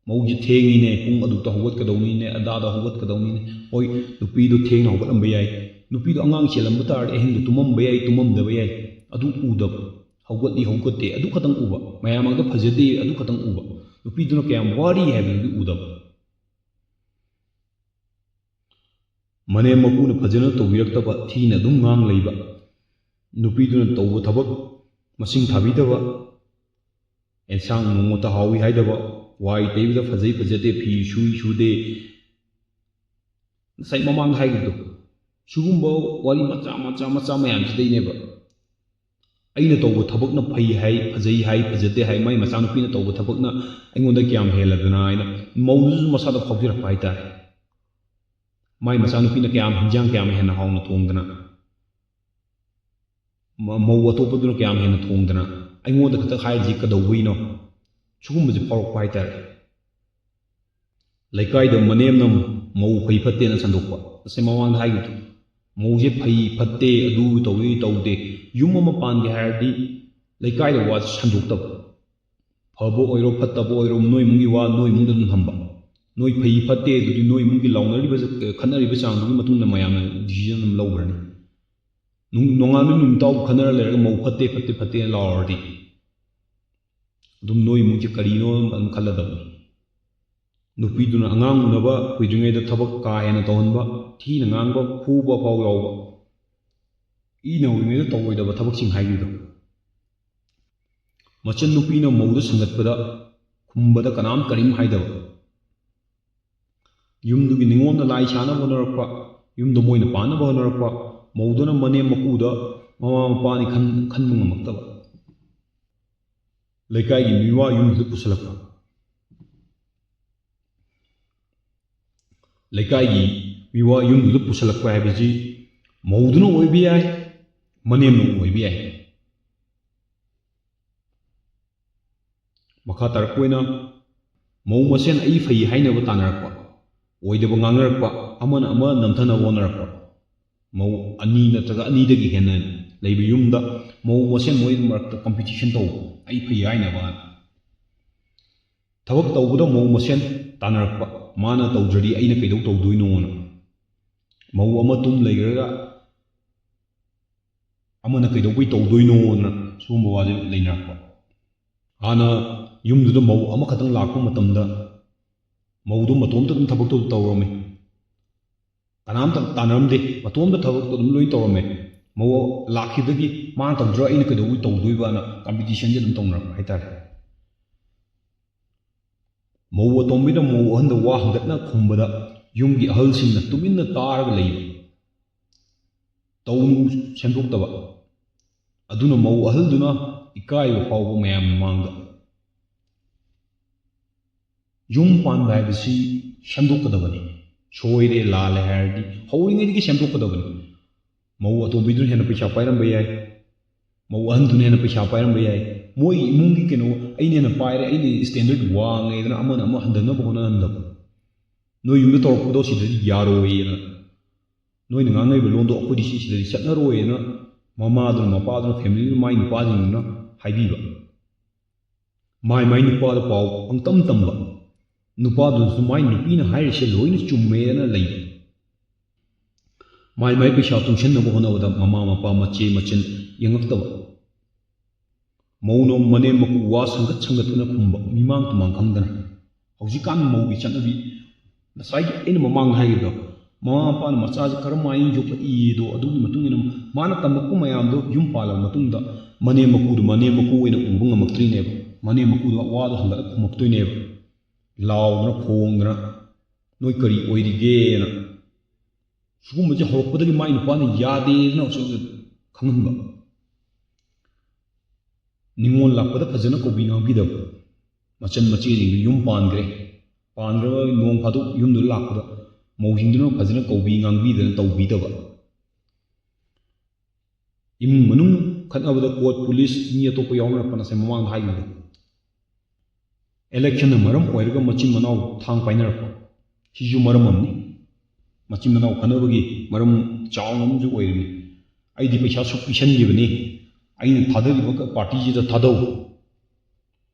[SPEAKER 1] ꯃꯧꯁꯤ ꯊꯦꯡꯉꯤꯅꯦ ꯄꯨꯡ ꯑꯗꯨꯛꯇ ꯍꯧꯒꯠꯀꯗꯧꯅꯤꯅꯦ ꯑꯗꯥꯗ ꯍꯧꯒꯠꯀꯗꯧꯅꯤꯅꯦ ꯍꯣꯏ ꯅꯨꯄꯤꯗꯣ ꯊꯦꯡꯅ ꯍꯧꯒꯠꯂꯝꯕ ꯌꯥꯏ ꯅꯨꯄꯤꯗꯣ ꯑꯉꯥꯡ ꯆꯦꯜꯂꯝꯕ ꯇꯥꯔꯗꯤ ꯑꯍꯤꯡꯗꯣ ꯇꯨꯝꯃꯝꯕ ꯌꯥꯏ ꯇꯨꯝꯃꯝꯗꯕ ꯌꯥꯏ ꯑꯗꯨ ꯎꯗꯕ ꯍꯧꯒꯠꯂꯤ ꯍꯧꯒꯠꯇꯦ ꯑꯗꯨ ꯈꯛꯇꯪ ꯎꯕ ꯃꯌꯥꯝꯃꯛꯇ ꯐꯖꯗꯦ ꯑꯗꯨ ꯈꯛꯇꯪ ꯎꯕ ꯅꯨꯄꯤꯗꯨꯅ ꯀꯌꯥꯝ ꯋꯥꯔꯤ ꯍꯥꯏꯕꯗꯨꯗꯤ ꯎꯗꯕ ꯃꯅꯦꯝ ꯃꯄꯨꯅ ꯐꯖꯅ ꯇꯧꯕꯤꯔꯛꯇꯕ ꯊꯤꯅ ꯑꯗꯨꯝ ꯉꯥꯡ ꯂꯩꯕ ꯅꯨꯄꯤꯗꯨꯅ ꯇꯧꯕ ꯊꯕꯛ ꯃꯁꯤꯡ ꯊꯥꯕꯤꯗꯕ ꯑꯦꯟꯁꯥꯡ ꯅꯣꯡꯃꯇ ꯍꯥꯎꯏ ꯍꯥꯏꯗꯕ ꯋꯥꯏ ꯇꯩꯕꯗ ꯐꯖꯩ ꯐꯖꯗꯦ ꯐꯤ ꯁꯨꯏ ꯁꯨꯗꯦ ꯉꯁꯥꯏ ꯃꯃꯥꯡꯗ ꯍꯥꯏꯈꯤꯕꯗꯣ ꯁꯤꯒꯨꯝꯕ ꯋꯥꯔꯤ ꯃꯆꯥ ꯃꯌꯥꯝꯁꯤꯗꯩꯅꯦꯕ ꯑꯩꯅ ꯇꯧꯕ ꯊꯕꯛꯅ ꯐꯩ ꯍꯥꯏ ꯐꯖꯩ ꯍꯥꯏ ꯐꯖꯗꯦ ꯍꯥꯏ ꯃꯥꯏ ꯃꯆꯥꯅꯨꯄꯤꯅ ꯇꯧꯕ ꯊꯕꯛꯅ ꯑꯩꯉꯣꯟꯗ ꯀꯌꯥꯝ ꯍꯦꯜꯂꯗꯅ ꯍꯥꯏꯅ ꯃꯧꯗꯨꯁꯨ ꯃꯁꯥꯗ ꯐꯥꯎꯖꯔꯛꯄ ꯍꯥꯏꯇꯥꯔꯦ ꯃꯥꯏ ꯃꯆꯥꯅꯨꯄꯤꯅ ꯍꯤꯟꯖꯥꯡ ꯀꯌꯥꯝ ꯍꯦꯟꯅ ꯍꯥꯎꯅ ꯊꯣꯡꯗꯅ ꯃꯧ ꯑꯇꯣꯞꯄꯗꯨꯅ ꯀꯌꯥꯝ ꯍꯦꯟꯅ ꯊꯣꯡꯗꯅ ꯑꯩꯉꯣꯟꯗ ꯈꯛꯇ ꯍꯥꯏꯔꯤꯁꯤ ꯀꯩꯗꯧꯕꯩꯅꯣ ꯁꯤꯒꯨꯝꯕꯁꯦ ꯐꯥꯎꯔꯛꯄ ꯍꯥꯏꯇꯥꯔꯦ ꯂꯩꯀꯥꯏꯗ ꯃꯅꯦꯝꯅ ꯃꯧ ꯐꯩ ꯐꯠꯇꯦꯅ ꯁꯟꯗꯣꯛꯄ ꯉꯁꯥꯏ ꯃꯃꯥꯡꯗ ꯍꯥꯏꯈꯤꯕꯗꯣ ꯃꯧꯁꯦ ꯐꯩ ꯐꯠꯇꯦ ꯑꯗꯨ ꯇꯧꯋꯤ ꯇꯧꯗꯦ ꯌꯨꯝ ꯑꯃ ꯄꯥꯟꯒꯦ ꯍꯥꯏꯔꯗꯤ ꯂꯩꯀꯥꯏꯗ ꯋꯥꯁꯦ ꯁꯟꯗꯣꯛꯇꯕ ꯐꯕ ꯑꯣꯏꯔꯣ ꯐꯠꯇꯕ ꯑꯣꯏꯔꯣ ꯅꯣꯏ ꯏꯃꯨꯡꯒꯤ ꯋꯥ ꯅꯣꯏ ꯏꯃꯨꯡꯗ ꯑꯗꯨꯝ ꯊꯝꯕ ꯅꯣꯏ ꯐꯩ ꯐꯠꯇꯦ ꯑꯗꯨꯗꯤ ꯅꯣꯏ ꯏꯃꯨꯡꯒꯤ ꯂꯥꯎꯅꯔꯤꯕ ꯈꯠꯅꯔꯤꯕ ꯆꯥꯡꯗꯨꯒꯤ ꯃꯇꯨꯡꯗ ꯃꯌꯥꯝꯅ ꯗꯤꯁꯤꯖꯟ ꯑꯗꯨꯝ ꯂꯧꯈ꯭ꯔꯅꯤ ꯅꯣꯡꯉꯥꯟꯕ ꯅꯨꯃꯤꯠꯇꯥꯎ ꯈꯟꯅꯔ ꯂꯩꯔꯒ ꯃꯧ ꯐꯠꯇꯦ ꯐꯠꯇꯦ ꯐꯠꯇꯦꯅ ꯂꯥꯎꯔꯗꯤ ꯑꯗꯨꯝ ꯅꯣꯏ ꯏꯃꯨꯡꯁꯦ ꯀꯔꯤꯅꯣ ꯑꯗꯨꯝ ꯈꯜꯂꯗꯕꯅꯤ ꯅꯨꯄꯤꯗꯨꯅ ꯑꯉꯥꯡ ꯎꯅꯕ ꯀꯨꯏꯗ꯭ꯔꯤꯉꯩꯗ ꯊꯕꯛ ꯀꯥ ꯍꯦꯟꯅ ꯇꯧꯍꯟꯕ ꯊꯤꯅ ꯉꯥꯡꯕ ꯐꯨꯕ ꯐꯥꯎ ꯌꯥꯎꯕ ꯏ ꯅꯧꯔꯤꯉꯩꯗ ꯇꯧꯔꯣꯏꯗꯕ ꯊꯕꯛꯁꯤꯡ ꯍꯥꯏꯕꯤꯗꯣ ꯃꯆꯟ ꯅꯨꯄꯤꯅ ꯃꯧꯗ ꯁꯪꯒꯠꯄꯗ ꯈꯨꯝꯕꯗ ꯀꯅꯥꯝ ꯀꯔꯤꯝ ꯍꯥꯏꯗꯕ ꯌꯨꯝꯗꯨꯒꯤ ꯅꯤꯉꯣꯜꯅ ꯂꯥꯏ ꯁꯥꯅꯕ ꯍꯣꯠꯅꯔꯛꯄ ꯌꯨꯝꯗ ꯃꯣꯏꯅ ꯄꯥꯟꯅꯕ ꯍꯣꯠꯅꯔꯛꯄ ꯃꯧꯗꯨꯅ ꯃꯅꯦꯝ ꯃꯀꯨꯗ ꯃꯃꯥ ꯃꯄꯥꯅꯤ ꯈꯟꯕ ꯉꯝꯃꯛꯇꯕ ꯂꯩꯀꯥꯏꯒꯤ ꯃꯤꯋꯥ ꯌꯨꯝꯗꯨꯗ ꯄꯨꯁꯤꯜꯂꯛꯄ ꯂꯩꯀꯥꯏꯒꯤ ꯃꯤꯋꯥ ꯌꯨꯝꯗꯨꯗ ꯄꯨꯁꯤꯜꯂꯛꯄ ꯍꯥꯏꯕꯁꯤ ꯃꯧꯗꯨꯅ ꯑꯣꯏꯕ ꯌꯥꯏ ꯃꯅꯦꯝꯅ ꯑꯣꯏꯕ ꯌꯥꯏ ꯃꯈꯥ ꯇꯥꯔꯛꯄ ꯑꯣꯏꯅ ꯃꯧ ꯃꯁꯦꯟ ꯑꯩ ꯐꯩ ꯍꯥꯏꯅꯕ ꯇꯥꯟꯅꯔꯛꯄ ꯑꯣꯏꯗꯕ ꯉꯥꯡꯅꯔꯛꯄ ꯑꯃꯅ ꯑꯃ ꯅꯝꯊꯅꯕ ꯍꯣꯠꯅꯔꯛꯄ ꯃꯧ ꯑꯅꯤ ꯅꯠꯇ꯭ꯔꯒ ꯑꯅꯤꯗꯒꯤ ꯍꯦꯟꯅ ꯂꯩꯕ ꯌꯨꯝꯗ ꯃꯧ ꯃꯁꯦꯟ ꯃꯣꯏ ꯃꯔꯛꯇ ꯀꯝꯄꯤꯇꯤꯁꯟ ꯇꯧꯕ ꯑꯩ ꯐꯩ ꯍꯥꯏꯅꯕ ꯊꯕꯛ ꯇꯧꯕꯗ ꯃꯧ ꯃꯁꯦꯟ ꯇꯥꯟꯅꯔꯛꯄ ꯃꯥꯅ ꯇꯧꯗ꯭ꯔꯗꯤ ꯑꯩꯅ ꯀꯩꯗꯧ ꯇꯧꯗꯣꯏꯅꯣꯅ ꯃꯧ ꯑꯃ ꯇꯨꯝ ꯂꯩꯈ꯭ꯔꯒ ꯑꯃꯅ ꯀꯩꯗꯧꯕꯩ ꯇꯧꯗꯣꯏꯅꯣꯅ ꯁꯤꯒꯨꯝꯕ ꯋꯥꯁꯦ ꯂꯩꯅꯔꯛꯄ ꯍꯥꯟꯅ ꯌꯨꯝꯗꯨꯗ ꯃꯧ ꯑꯃꯈꯛꯇꯪ ꯂꯥꯛꯄ ꯃꯇꯝꯗ ꯃꯧꯗꯨ ꯃꯇꯣꯝꯇ ꯑꯗꯨꯝ ꯊꯕꯛꯇꯨ ꯇꯧꯔꯝꯃꯤ ꯀꯅꯥꯝꯇ ꯇꯥꯟꯅꯔꯝꯗꯦ ꯃꯇꯣꯝꯇ ꯊꯕꯛꯇꯨ ꯑꯗꯨꯝ ꯂꯣꯏ ꯇꯧꯔꯝꯃꯦ ꯃꯧ ꯂꯥꯛꯈꯤꯕꯗꯒꯤ ꯃꯥꯅ ꯇꯧꯗ꯭ꯔꯥ ꯑꯩꯅ ꯀꯩꯗꯧꯕꯩ ꯇꯧꯗꯣꯏꯕꯅ ꯀꯝꯄꯤꯇꯤꯁꯟꯁꯦ ꯑꯗꯨꯝ ꯇꯧꯅꯔꯛꯄ ꯍꯥꯏꯇꯥꯔꯦ ꯃꯧ ꯑꯇꯣꯝꯕꯤꯅ ꯃꯧ ꯑꯍꯟꯗ ꯋꯥ ꯍꯪꯒꯠꯅ ꯈꯨꯝꯕꯗ ꯌꯨꯝꯒꯤ ꯑꯍꯜꯁꯤꯡꯅ ꯇꯨꯃꯤꯟꯅ ꯇꯥꯔꯒ ꯂꯩꯕ ꯇꯧꯅꯨ ꯁꯦꯝꯗꯣꯛꯇꯕ ꯑꯗꯨꯅ ꯃꯧ ꯑꯍꯜꯗꯨꯅ ꯏꯀꯥꯏꯕ ꯐꯥꯎꯕ ꯃꯌꯥꯝ ꯃꯃꯥꯡꯗ ꯌꯨꯝ ꯄꯥꯟꯕ ꯍꯥꯏꯕꯁꯤ ꯁꯦꯝꯗꯣꯛꯀꯗꯕꯅꯤ ꯁꯣꯏꯔꯦ ꯂꯥꯜꯂꯦ ꯍꯥꯏꯔꯗꯤ ꯍꯧꯔꯤꯉꯩꯗꯒꯤ ꯁꯦꯝꯗꯣꯛꯀꯗꯕꯅꯤ ꯃꯧ ꯑꯇꯣꯝꯕꯤꯗꯨꯅ ꯍꯦꯟꯅ ꯄꯩꯁꯥ ꯄꯥꯏꯔꯝꯕ ꯌꯥꯏ ꯃꯧ ꯑꯍꯟꯗꯨꯅ ꯍꯦꯟꯅ ꯄꯩꯁꯥ ꯄꯥꯏꯔꯝꯕ ꯌꯥꯏ ꯃꯣꯏ ꯏꯃꯨꯡꯒꯤ ꯀꯩꯅꯣ ꯑꯩꯅ ꯍꯦꯟꯅ ꯄꯥꯏꯔꯦ ꯑꯩꯅ ꯏꯁꯇꯦꯟꯗꯔꯠ ꯋꯥꯡꯉꯦꯗꯅ ꯑꯃꯅ ꯑꯃ ꯍꯟꯊꯅꯕ ꯍꯣꯠꯅꯍꯟꯗꯕ ꯅꯣꯏ ꯌꯨꯝꯗ ꯇꯧꯔꯛꯄꯗꯣ ꯁꯤꯗꯗꯤ ꯌꯥꯔꯣꯏꯅ ꯅꯣꯏꯅ ꯉꯥꯡꯅꯔꯤꯕ ꯂꯣꯟꯗꯣ ꯑꯩꯈꯣꯏꯗꯤ ꯁꯤꯗꯗꯤ ꯆꯠꯅꯔꯣꯏꯅ ꯃꯃꯥꯗꯨꯅ ꯃꯄꯥꯗꯨꯅ ꯐꯦꯃꯤꯂꯤꯗꯨꯅ ꯃꯥꯏ ꯅꯨꯄꯥꯁꯤꯡꯗꯨꯅ ꯍꯥꯏꯕꯤꯕ ꯃꯥꯏ ꯅꯨꯄꯥꯗ ꯄꯥꯎ ꯄꯪꯇꯝ ꯇꯝꯕ ꯅꯨꯄꯥꯗꯨꯅꯁꯨ ꯃꯥꯏ ꯅꯨꯄꯤꯅ ꯍꯥꯏꯔꯤꯁꯦ ꯂꯣꯏꯅ ꯆꯨꯝꯃꯦꯅ ꯂꯩꯕ ꯃꯥꯏ ꯄꯩꯁꯥ ꯇꯨꯡꯁꯤꯟꯅꯕ ꯍꯣꯠꯅꯕꯗ ꯃꯃꯥ ꯃꯄꯥ ꯃꯆꯦ ꯃꯆꯤꯟ ꯌꯦꯡꯉꯛꯇꯕ ꯃꯧꯅ ꯃꯅꯦꯝ ꯃꯀꯨ ꯋꯥ ꯁꯪꯒꯠꯇꯨꯅ ꯈꯨꯝꯕ ꯃꯤꯃꯥꯡ ꯇꯨꯃꯥꯡ ꯈꯪꯗꯅ ꯍꯧꯖꯤꯛꯀꯥꯟ ꯃꯧꯒꯤ ꯆꯠꯅꯕꯤ ꯉꯁꯥꯏꯒꯤ ꯑꯩꯅ ꯃꯃꯥꯡꯗ ꯍꯥꯏꯈꯤꯕꯗꯣ ꯃꯃꯥ ꯃꯄꯥꯅ ꯃꯆꯥꯁꯦ ꯀꯔꯝꯍꯥꯏꯅ ꯌꯣꯛꯂꯛꯏꯗꯣ ꯑꯗꯨꯒꯤ ꯃꯇꯨꯡ ꯏꯟꯅ ꯃꯥꯅ ꯇꯝꯂꯛꯄ ꯃꯌꯥꯝꯗꯣ ꯌꯨꯝ ꯄꯥꯜꯂꯕ ꯃꯇꯨꯡꯗ ꯃꯅꯦꯝ ꯃꯀꯨꯗꯣ ꯃꯅꯦꯝ ꯃꯀꯨ ꯑꯣꯏꯅ ꯎꯕ ꯉꯝꯃꯛꯇ꯭ꯔꯤꯅꯦꯕ ꯃꯅꯦꯝ ꯃꯀꯨꯗꯣ ꯋꯥꯗꯣ ꯍꯪꯒꯠꯂ ꯈꯨꯝꯃꯛꯇꯣꯏꯅꯦꯕ ꯂꯥꯎꯗꯅ ꯈꯣꯡꯗꯅ ꯅꯣꯏ ꯀꯔꯤ ꯑꯣꯏꯔꯤꯒꯦꯅ ꯁꯤꯒꯨꯝꯕꯁꯦ ꯍꯧꯔꯛꯄꯗꯒꯤ ꯃꯥꯏ ꯅꯨꯄꯥꯅ ꯌꯥꯗꯦꯅ ꯈꯪꯍꯟꯕ ꯅꯤꯉꯣꯜ ꯂꯥꯛꯄꯗ ꯐꯖꯅ ꯀꯧꯕꯤ ꯉꯥꯡꯕꯤꯗꯕ ꯃꯆꯟ ꯃꯆꯦꯁꯤꯡꯗꯨ ꯌꯨꯝ ꯄꯥꯟꯈ꯭ꯔꯕ ꯅꯣꯡ ꯐꯥꯗꯣꯛ ꯌꯨꯝꯗꯨꯗ ꯂꯥꯛꯄꯗ ꯃꯧꯁꯤꯡꯗꯨꯅ ꯐꯖꯅ ꯀꯧꯕꯤ ꯉꯥꯡꯕꯤꯗꯅ ꯇꯧꯕꯤꯗꯕ ꯏꯃꯨꯡ ꯃꯅꯨꯡ ꯈꯠꯅꯕꯗ ꯀꯣꯔꯠ ꯄꯨꯂꯤꯁ ꯃꯤ ꯑꯇꯣꯞꯄ ꯌꯥꯎꯅꯔꯛꯄꯅ ꯃꯃꯥꯡꯗ ꯍꯥꯏꯈꯤꯕꯗꯣ ꯑꯦꯂꯦꯛꯁꯟꯅ ꯃꯔꯝ ꯑꯣꯏꯔꯒ ꯃꯆꯤꯟ ꯃꯅꯥꯎ ꯊꯥꯡ ꯄꯥꯏꯅꯔꯛꯄ ꯁꯤꯁꯨ ꯃꯔꯝ ꯑꯃꯅꯤ ꯃꯆꯤꯟ ꯃꯅꯥꯎ ꯈꯠꯅꯕꯒꯤ ꯃꯔꯝ ꯆꯥꯎꯅ ꯑꯃꯁꯨ ꯑꯣꯏꯔꯤꯅꯤ ꯑꯩꯗꯤ ꯄꯩꯁꯥ ꯁꯨꯛ ꯄꯤꯁꯟꯈꯤꯕꯅꯤ ꯑꯩꯅ ꯊꯥꯗꯔꯤꯕ ꯄꯥꯔꯇꯤꯁꯤꯗ ꯊꯥꯗꯧ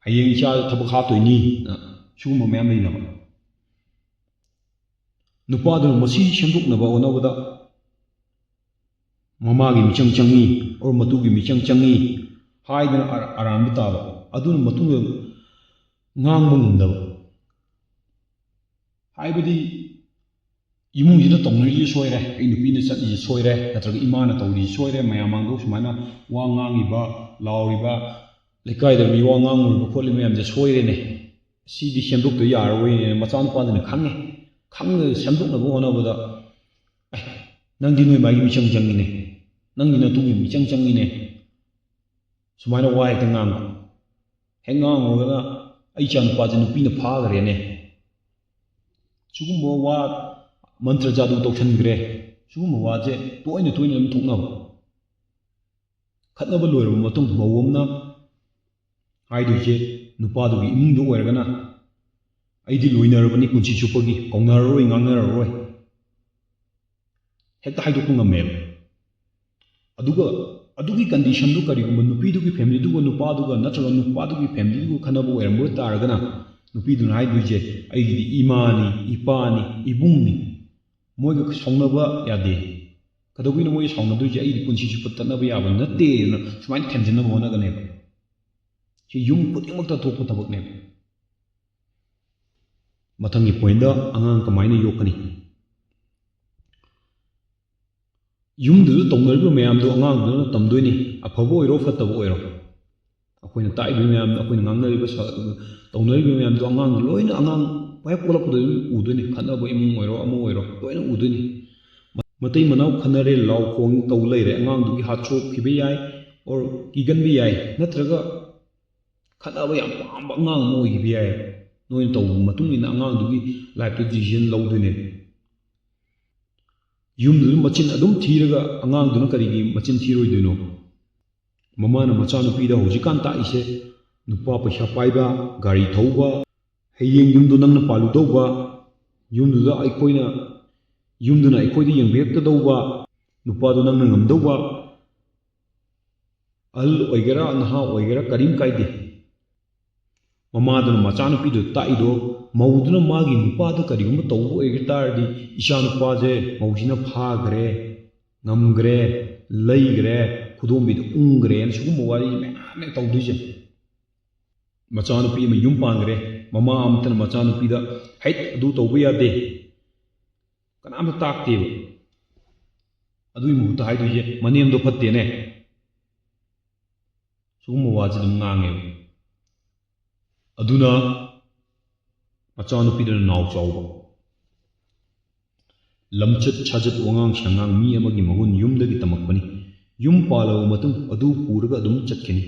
[SPEAKER 1] ꯍꯌꯦꯡ ꯏꯆꯥ ꯊꯕꯛ ꯍꯥꯞꯇꯣꯏꯅꯤ ꯁꯤꯒꯨꯝꯕ ꯃꯌꯥꯝ ꯂꯩꯅꯕ ꯅꯨꯄꯥꯗꯨꯅ ꯃꯁꯤ ꯁꯦꯝꯗꯣꯛꯅꯕ ꯍꯣꯠꯅꯕꯗ ꯃꯃꯥꯒꯤ ꯃꯤꯆꯪ ꯆꯪꯉꯤ ꯑꯣꯔ ꯃꯇꯨꯒꯤ ꯃꯤꯆꯪ ꯆꯪꯉꯤ ꯍꯥꯏꯗꯅ ꯑꯔꯥꯟꯕ ꯇꯥꯕ ꯑꯗꯨꯅ ꯃꯇꯨꯡꯗ ꯉꯥꯡꯕ ꯉꯝꯗꯕ ꯍꯥꯏꯕꯗꯤ ꯏꯃꯨꯡꯁꯤꯗ ꯇꯧꯅꯔꯤꯁꯦ ꯁꯣꯏꯔꯦ ꯑꯩ ꯅꯨꯄꯤꯅ ꯆꯠꯂꯤꯁꯦ ꯁꯣꯏꯔꯦ ꯅꯠꯇ꯭ꯔꯒ ꯏꯃꯥꯅ ꯇꯧꯔꯤꯁꯦ ꯁꯣꯏꯔꯦ ꯃꯌꯥꯝ ꯃꯥꯡꯗꯣꯛ ꯁꯨꯃꯥꯏꯅ ꯋꯥ ꯉꯥꯡꯉꯤꯕ ꯂꯥꯎꯔꯤꯕ ꯂꯩꯀꯥꯏꯗ ꯃꯤ ꯋꯥ ꯉꯥꯡꯉꯨꯔꯤꯕ ꯈꯣꯠꯂꯤꯕ ꯃꯌꯥꯝꯁꯦ ꯁꯣꯏꯔꯦꯅꯦ ꯁꯤꯗꯤ ꯁꯦꯝꯗꯣꯛꯇ ꯌꯥꯔꯔꯣꯏꯅꯦ ꯃꯆꯥꯅꯨꯄꯥꯗꯨꯅ ꯈꯪꯉꯒ ꯁꯦꯝꯗꯣꯛꯅꯕ ꯍꯣꯠꯅꯕꯗ ꯅꯪꯗꯤ ꯅꯣꯏ ꯃꯥꯒꯤ ꯃꯤꯆꯪ ꯆꯪꯉꯤꯅꯦ ꯅꯪꯗꯤ ꯅꯇꯨꯒꯤ ꯃꯤꯆꯪ ꯆꯪꯉꯤꯅꯦ ꯁꯨꯃꯥꯏꯅ ꯋꯥ ꯍꯦꯛꯇ ꯉꯥꯡꯕ ꯍꯦꯛ ꯉꯥꯡꯉꯨꯔꯒꯅ ꯑꯩ ꯏꯆꯥ ꯅꯨꯄꯥꯁꯦ ꯅꯨꯄꯤꯅ ꯐꯥꯈ꯭ꯔꯦꯅꯦ ꯁꯤꯒꯨꯝꯕ ꯋꯥ ꯃꯟꯇ꯭ꯔ ꯖꯥꯗꯨ ꯇꯧꯁꯟꯈ꯭ꯔꯦ ꯁꯤꯒꯨꯝꯕ ꯋꯥꯁꯦ ꯇꯣꯏꯅ ꯑꯗꯨꯝ ꯊꯣꯛꯅꯕ ꯈꯠꯅꯕ ꯂꯣꯏꯔꯕ ꯃꯇꯨꯡ ꯃꯧ ꯑꯃꯅ ꯍꯥꯏꯗꯣꯏꯁꯦ ꯅꯨꯄꯥꯗꯨꯒꯤ ꯏꯃꯨꯡꯗ ꯑꯣꯏꯔꯒꯅ ꯑꯩꯗꯤ ꯂꯣꯏꯅꯔꯕꯅꯤ ꯄꯨꯟꯁꯤ ꯆꯨꯞꯄꯒꯤ ꯀꯧꯅꯔꯔꯣꯏ ꯉꯥꯡꯅꯔꯔꯣꯏ ꯍꯦꯛꯇ ꯍꯥꯏꯗꯣꯛꯄ ꯉꯝꯃꯦꯕ ꯑꯗꯨꯒ ꯑꯗꯨꯒꯤ ꯀꯟꯗꯤꯁꯟꯗꯨ ꯀꯔꯤꯒꯨꯝꯕ ꯅꯨꯄꯤꯗꯨꯒꯤ ꯐꯦꯃꯤꯂꯤꯗꯨꯒ ꯅꯨꯄꯥꯗꯨꯒ ꯅꯠꯇ꯭ꯔꯒ ꯅꯨꯄꯥꯗꯨꯒꯤ ꯐꯦꯃꯤꯂꯤꯗꯨꯒ ꯈꯟꯅꯕ ꯑꯣꯏꯔꯝꯕ ꯇꯥꯔꯒꯅ ꯅꯨꯄꯤꯗꯨꯅ ꯍꯥꯏꯗꯣꯏꯁꯦ ꯑꯩꯒꯤꯗꯤ ꯏꯃꯥꯅꯤ ꯏꯄꯥꯅꯤ ꯏꯕꯨꯡꯅꯤ ꯃꯣꯏꯒ ꯁꯥꯎꯅꯕ ꯌꯥꯗꯦ ꯀꯩꯗꯧꯕꯩꯅꯣ ꯃꯣꯏ ꯁꯥꯎꯅꯗꯣꯏꯁꯦ ꯑꯩꯗꯤ ꯄꯨꯟꯁꯤ ꯆꯨꯞꯄ ꯇꯠꯅꯕ ꯌꯥꯕ ꯅꯠꯇꯦꯅ ꯁꯨꯃꯥꯏꯅ ꯊꯦꯝꯖꯤꯟꯅꯕ ꯍꯣꯠꯅꯒꯅꯦꯕ ꯁꯤ ꯌꯨꯝ ꯈꯨꯗꯤꯡꯃꯛꯇ ꯊꯣꯛꯄ ꯊꯕꯛꯅꯦꯕ ꯃꯊꯪꯒꯤ ꯄꯣꯏꯟꯗ ꯑꯉꯥꯡ ꯀꯃꯥꯏꯅ ꯌꯣꯛꯀꯅꯤ ꯌꯨꯝꯗꯨꯗ ꯇꯧꯅꯔꯤꯕ ꯃꯌꯥꯝꯗꯣ ꯑꯉꯥꯡꯗꯨꯅ ꯇꯝꯗꯣꯏꯅꯤ ꯑꯐꯕ ꯑꯣꯏꯔꯣ ꯐꯠꯇꯕ ꯑꯣꯏꯔꯣ ꯑꯩꯈꯣꯏꯅ ꯇꯥꯛꯏꯕ ꯃꯌꯥꯝꯗꯣ ꯑꯩꯈꯣꯏꯅ ꯉꯥꯡꯅꯔꯤꯕ ꯇꯧꯅꯔꯤꯕ ꯃꯌꯥꯝꯗꯣ ꯑꯉꯥꯡ ꯂꯣꯏꯅ ꯑꯉꯥꯡ ꯍꯦꯛ ꯄꯣꯛꯂꯛꯄꯗ ꯑꯗꯨꯝ ꯎꯗꯣꯏꯅꯤ ꯈꯠꯅꯕ ꯏꯃꯨꯡ ꯑꯣꯏꯔꯣ ꯑꯃ ꯑꯣꯏꯔꯣ ꯂꯣꯏꯅ ꯎꯗꯣꯏꯅꯤ ꯃꯇꯩ ꯃꯅꯥꯎ ꯈꯟꯅꯔꯦ ꯂꯥꯎ ꯈꯣꯡ ꯇꯧ ꯂꯩꯔꯦ ꯑꯉꯥꯡꯗꯨꯒꯤ ꯍꯥꯠ ꯁꯣꯛꯈꯤꯕ ꯌꯥꯏ ꯑꯣꯔ ꯀꯤꯒꯟꯕ ꯌꯥꯏ ꯅꯠꯇ꯭ꯔꯒ ꯈꯠꯅꯕ ꯌꯥꯝ ꯄꯥꯝꯕ ꯑꯉꯥꯡ ꯑꯃ ꯑꯣꯏꯈꯤꯕ ꯌꯥꯏ ꯅꯣꯏꯅ ꯇꯧꯕ ꯃꯇꯨꯡ ꯏꯟꯅ ꯑꯉꯥꯡꯗꯨꯒꯤ ꯂꯥꯏꯐꯇ ꯗꯤꯁꯤꯖꯟ ꯂꯧꯗꯣꯏꯅꯦꯕ ꯌꯨꯝꯗꯨꯗ ꯃꯆꯤꯟ ꯑꯗꯨꯝ ꯊꯤꯔꯒ ꯑꯉꯥꯡꯗꯨꯅ ꯀꯔꯤꯒꯤ ꯃꯆꯤꯟ ꯊꯤꯔꯣꯏꯗꯣꯏꯅꯣ ꯃꯃꯥꯅ ꯃꯆꯥꯅꯨꯄꯤꯗ ꯍꯧꯖꯤꯛꯀꯥꯟ ꯇꯥꯛꯏꯁꯦ ꯅꯨꯄꯥ ꯄꯩꯁా パꯏꯕ ꯒꯥꯔꯤ ꯊꯧꯕ ꯍꯌꯦꯡ ꯌꯨꯝꯗꯣ ꯅꯪꯅ ꯄꯥꯜꯂꯨꯗꯧꯕ ꯌꯨꯝꯗꯨꯗ ꯌꯨꯝꯗꯨꯅ ꯑꯩꯈꯣꯏꯗ ꯌꯦꯡꯕꯤꯔꯛꯇꯗꯧꯕ ꯅꯨꯄꯥꯗꯣ ꯅꯪꯅ ꯉꯝꯗꯧꯕ ꯑꯍꯜ ꯑꯣꯏꯒꯦꯔꯥ ꯅꯍꯥ ꯑꯣꯏꯒꯦꯔꯥ ꯀꯔꯤꯝ ꯀꯥꯏꯗꯦ ꯃꯃꯥꯗꯨꯅ ꯃꯆꯥꯅꯨꯄꯤꯗꯨ ꯇꯥꯛꯏꯗꯣ ꯃꯧꯗꯨꯅ ꯃꯥꯒꯤ ꯅꯨꯄꯥꯗ ꯀꯔꯤꯒꯨꯝꯕ ꯇꯧꯕ ꯑꯣꯏꯒ ꯇꯥꯔꯗꯤ ꯏꯆꯥ ꯅꯨꯄꯥꯁꯦ ꯃꯧꯁꯤꯅ ꯐꯥꯈ꯭ꯔꯦ ꯉꯝꯈ꯭ꯔꯦ ꯂꯩꯈ꯭ꯔꯦ ꯈꯨꯗꯣꯝꯕꯤꯗ ꯎꯪꯈ꯭ꯔꯦꯅ ꯁꯤꯒꯨꯝꯕ ꯋꯥꯔꯤ ꯃꯌꯥꯝꯅꯦ ꯇꯧꯗꯣꯏꯁꯦ ꯃꯆꯥꯅꯨꯄꯤ ꯑꯃ ꯌꯨꯝ ꯄꯥꯟꯈ꯭ꯔꯦ ꯃꯃꯥ ꯑꯃꯇꯅ ꯃꯆꯥꯅꯨꯄꯤꯗ ꯍꯩꯠ ꯑꯗꯨ ꯇꯧꯕ ꯌꯥꯗꯦ ꯀꯅꯥꯝꯇ ꯇꯥꯛꯇꯦꯕ ꯑꯗꯨꯒꯤ ꯃꯍꯨꯠꯇ ꯍꯥꯏꯗꯣꯏꯁꯦ ꯃꯅꯦꯝꯗꯣ ꯐꯠꯇꯦꯅꯦ ꯁꯤꯒꯨꯝꯕ ꯋꯥꯁꯦ ꯑꯗꯨꯝ ꯉꯥꯡꯉꯦꯕ ꯑꯗꯨꯅ ꯃꯆꯥꯅꯨꯄꯤꯗꯨꯅ ꯅꯥꯎ ꯆꯥꯎꯕ ꯂꯝꯆꯠ ꯁꯥꯖꯠ ꯋꯥꯉꯥꯡ ꯁꯉꯥꯡ ꯃꯤ ꯑꯃꯒꯤ ꯃꯒꯨꯟ ꯌꯨꯝꯗꯒꯤ ꯇꯝꯃꯛꯄꯅꯤ ꯌꯨꯝ ꯄꯥꯜꯂꯕ ꯃꯇꯨꯡ ꯑꯗꯨ ꯄꯨꯔꯒ ꯑꯗꯨꯝ ꯆꯠꯈꯤꯅꯤ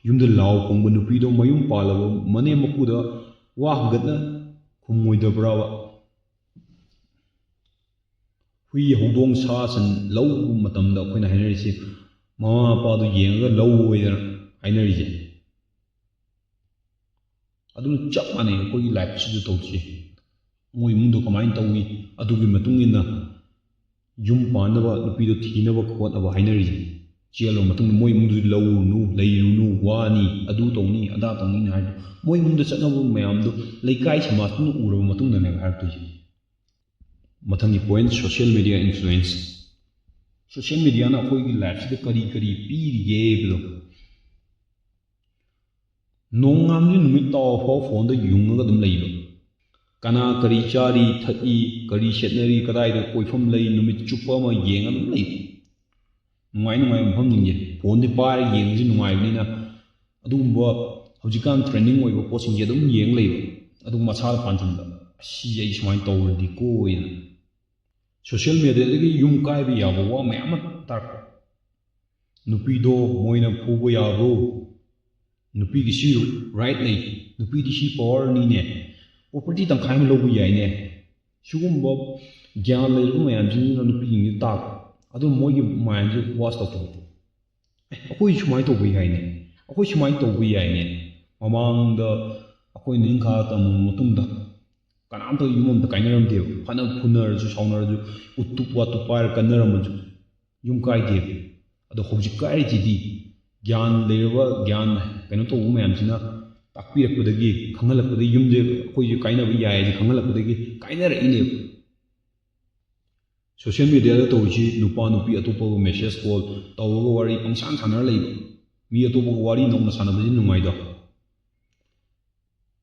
[SPEAKER 1] ꯌꯨꯝꯗ ꯂꯥꯎ ꯈꯣꯡꯕ ꯅꯨꯄꯤꯗꯣ ꯃꯌꯨꯝ ꯄꯥꯜꯂꯕ ꯃꯅꯦꯝ ꯃꯀꯨꯗ ꯋꯥ ꯍꯪꯒꯠꯅ ꯈꯨꯝꯃꯣꯏꯗꯕ꯭ꯔꯥꯕ ꯍꯨꯏ ꯍꯧꯗꯣꯡ ꯁꯥ ꯁꯟ ꯂꯧꯕ ꯃꯇꯝꯗ ꯑꯩꯈꯣꯏꯅ ꯍꯥꯏꯅꯔꯤꯁꯦ ꯃꯃꯥ ꯃꯄꯥꯗꯣ ꯌꯦꯡꯉꯒ ꯂꯧ ꯑꯣꯏꯗꯅ ꯍꯥꯏꯅꯔꯤꯁꯦ ꯑꯗꯨꯅ ꯆꯞ ꯃꯥꯟꯅꯩ ꯑꯩꯈꯣꯏꯒꯤ ꯂꯥꯏꯐꯁꯤꯗ ꯇꯧꯁꯤ ꯃꯣꯏ ꯏꯃꯨꯡꯗꯣ ꯀꯃꯥꯏꯅ ꯇꯧꯏ ꯑꯗꯨꯒꯤ ꯃꯇꯨꯡ ꯏꯟꯅ ꯌꯨꯝ ꯄꯥꯟꯅꯕ ꯅꯨꯄꯤꯗꯣ ꯊꯤꯅꯕ ꯈꯣꯠꯅꯕ ꯍꯥꯏꯅꯔꯤꯁꯦ ꯆꯦꯜꯂꯕ ꯃꯇꯨꯡꯗ ꯃꯣꯏ ꯏꯃꯨꯡꯗꯨ ꯂꯧꯔꯨꯅꯨ ꯂꯩꯔꯨꯅꯨ ꯋꯥꯅꯤ ꯑꯗꯨ ꯇꯧꯅꯤ ꯑꯗꯥ ꯇꯧꯅꯤ ꯍꯥꯏꯗꯣ ꯃꯣꯏ ꯏꯃꯨꯡꯗ ꯆꯠꯅꯕ ꯃꯌꯥꯝꯗꯣ ꯂꯩꯀꯥꯏ ꯁꯃꯥꯖꯇꯨꯅ ꯎꯔꯕ ꯃꯇꯨꯡꯗꯅꯦꯕ ꯍꯥꯏꯔꯛꯇꯣꯏꯁꯦ ꯃꯊꯪꯒꯤ point social media influence social ꯃꯦꯗꯤꯌꯥꯅ ꯑꯩꯈꯣꯏꯒꯤ ꯂꯥꯏꯐꯁꯤꯗ ꯀꯔꯤ ꯄꯤꯔꯤꯒꯦ ꯍꯥꯏꯕꯗꯣ ꯅꯣꯡꯉꯥꯟꯕꯗꯩ ꯅꯨꯃꯤꯠ ꯇꯥꯕ ꯐꯥꯎ ꯐꯣꯟꯗ ꯌꯨꯡꯉꯒ ꯑꯗꯨꯝ ꯂꯩꯕ kana kari chari thaki kari shetnari kadaida koifam lei numit chuppa ama yeng adum lei nungai nungai mafam ninge phone de pare yeng ji nungai bnina adumba haujikan trending oiba posting je adum yeng lei adum machal panjunda si ai smai tawrdi ko ina social media dagi yum kai bi yabo wa mayam tar nupi do moina phubo yabo nupi gi si right nei nupi di si power ni ne property tang khai lo bu yai ne sugumba gyan le lu mayam jin no nupi ni ta adu moi gi mind ju was to akoi smai to bu yai ne akoi smai to bu yai ne mamang da akoi ning kha tam mutung da kanam to yum da kainaram de phana phunar ju saunar ju uttu wa tu par kanaram ju yum kai de ado hojik kai ji di gyan lewa gyan kaino to mayam jina takpirakpadagi khangalakpadagi yumje akoi ju kainaba yai ji khangalakpadagi kainara ine social media da tawji nupa nupi atopa message call tawga wari pangsan sanar leiba mi atopa wari nongna sanabaji nungai da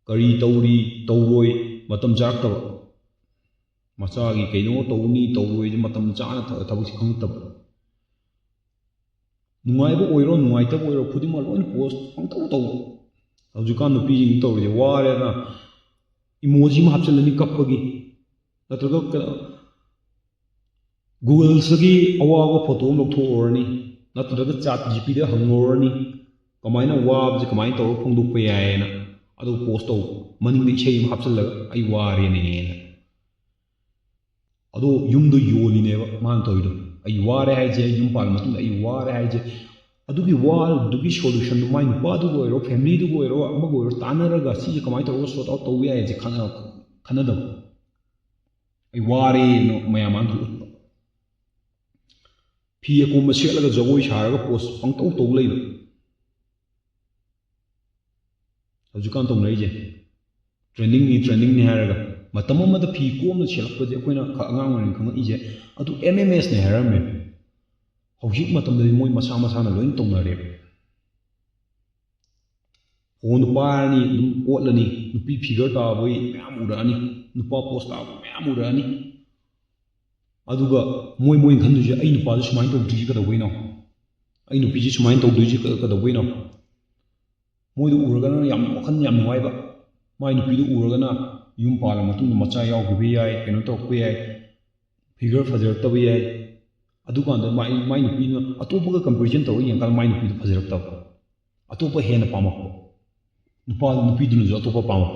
[SPEAKER 1] kari tawri tawroi matam jaktaba machagi kaino tawni tawroi matam chana thabuk khangtaba nungai ba oiro nungai ta oiro khudima loin post pangtaw taw haujikan nupi jing tawri ware na emoji ma hapchalani kappagi natraga Google sagi awaga photo logthorani natraga chat gpt da hangorani kamaina wab je kamain taw phongdukpa yaena adu post taw maning de chei ma hapchallaga ai ware ne adu yumdu yoli neba man tawdo ai ware haije yum pal matung ai ware haije adugi war dugi solution du main pa du goiro family du goiro ama goiro tanaraga si kamai taw sort out taw yae je khanada ai ware no mayaman du phi ko ma selaga jogoi saraga post pangtaw taw lei haujikan tong nei je trending ni haraga matam amada phi ko ma selakpa je koina angang wan khang ije adu mms ne harame hojik matam da moi masa masa na loin tong na re phone parni otlani nupi figure ta boi myam urani nupa post ta myam urani aduga moi khandu je ai nupa ju smain to diji ka da boino ai nupi ji smain to diji ka da boino moi du uraga na yam khan yam nuai ba mai nupi du uraga na yum pala matung macha yaw bi yai keno to ku yai figure fajar ta bi yai adukanda mai nupi na atopa comparison taw yang kal mai nupi du fajar ta atopa hena pamak nupa nupi du nu atopa pamak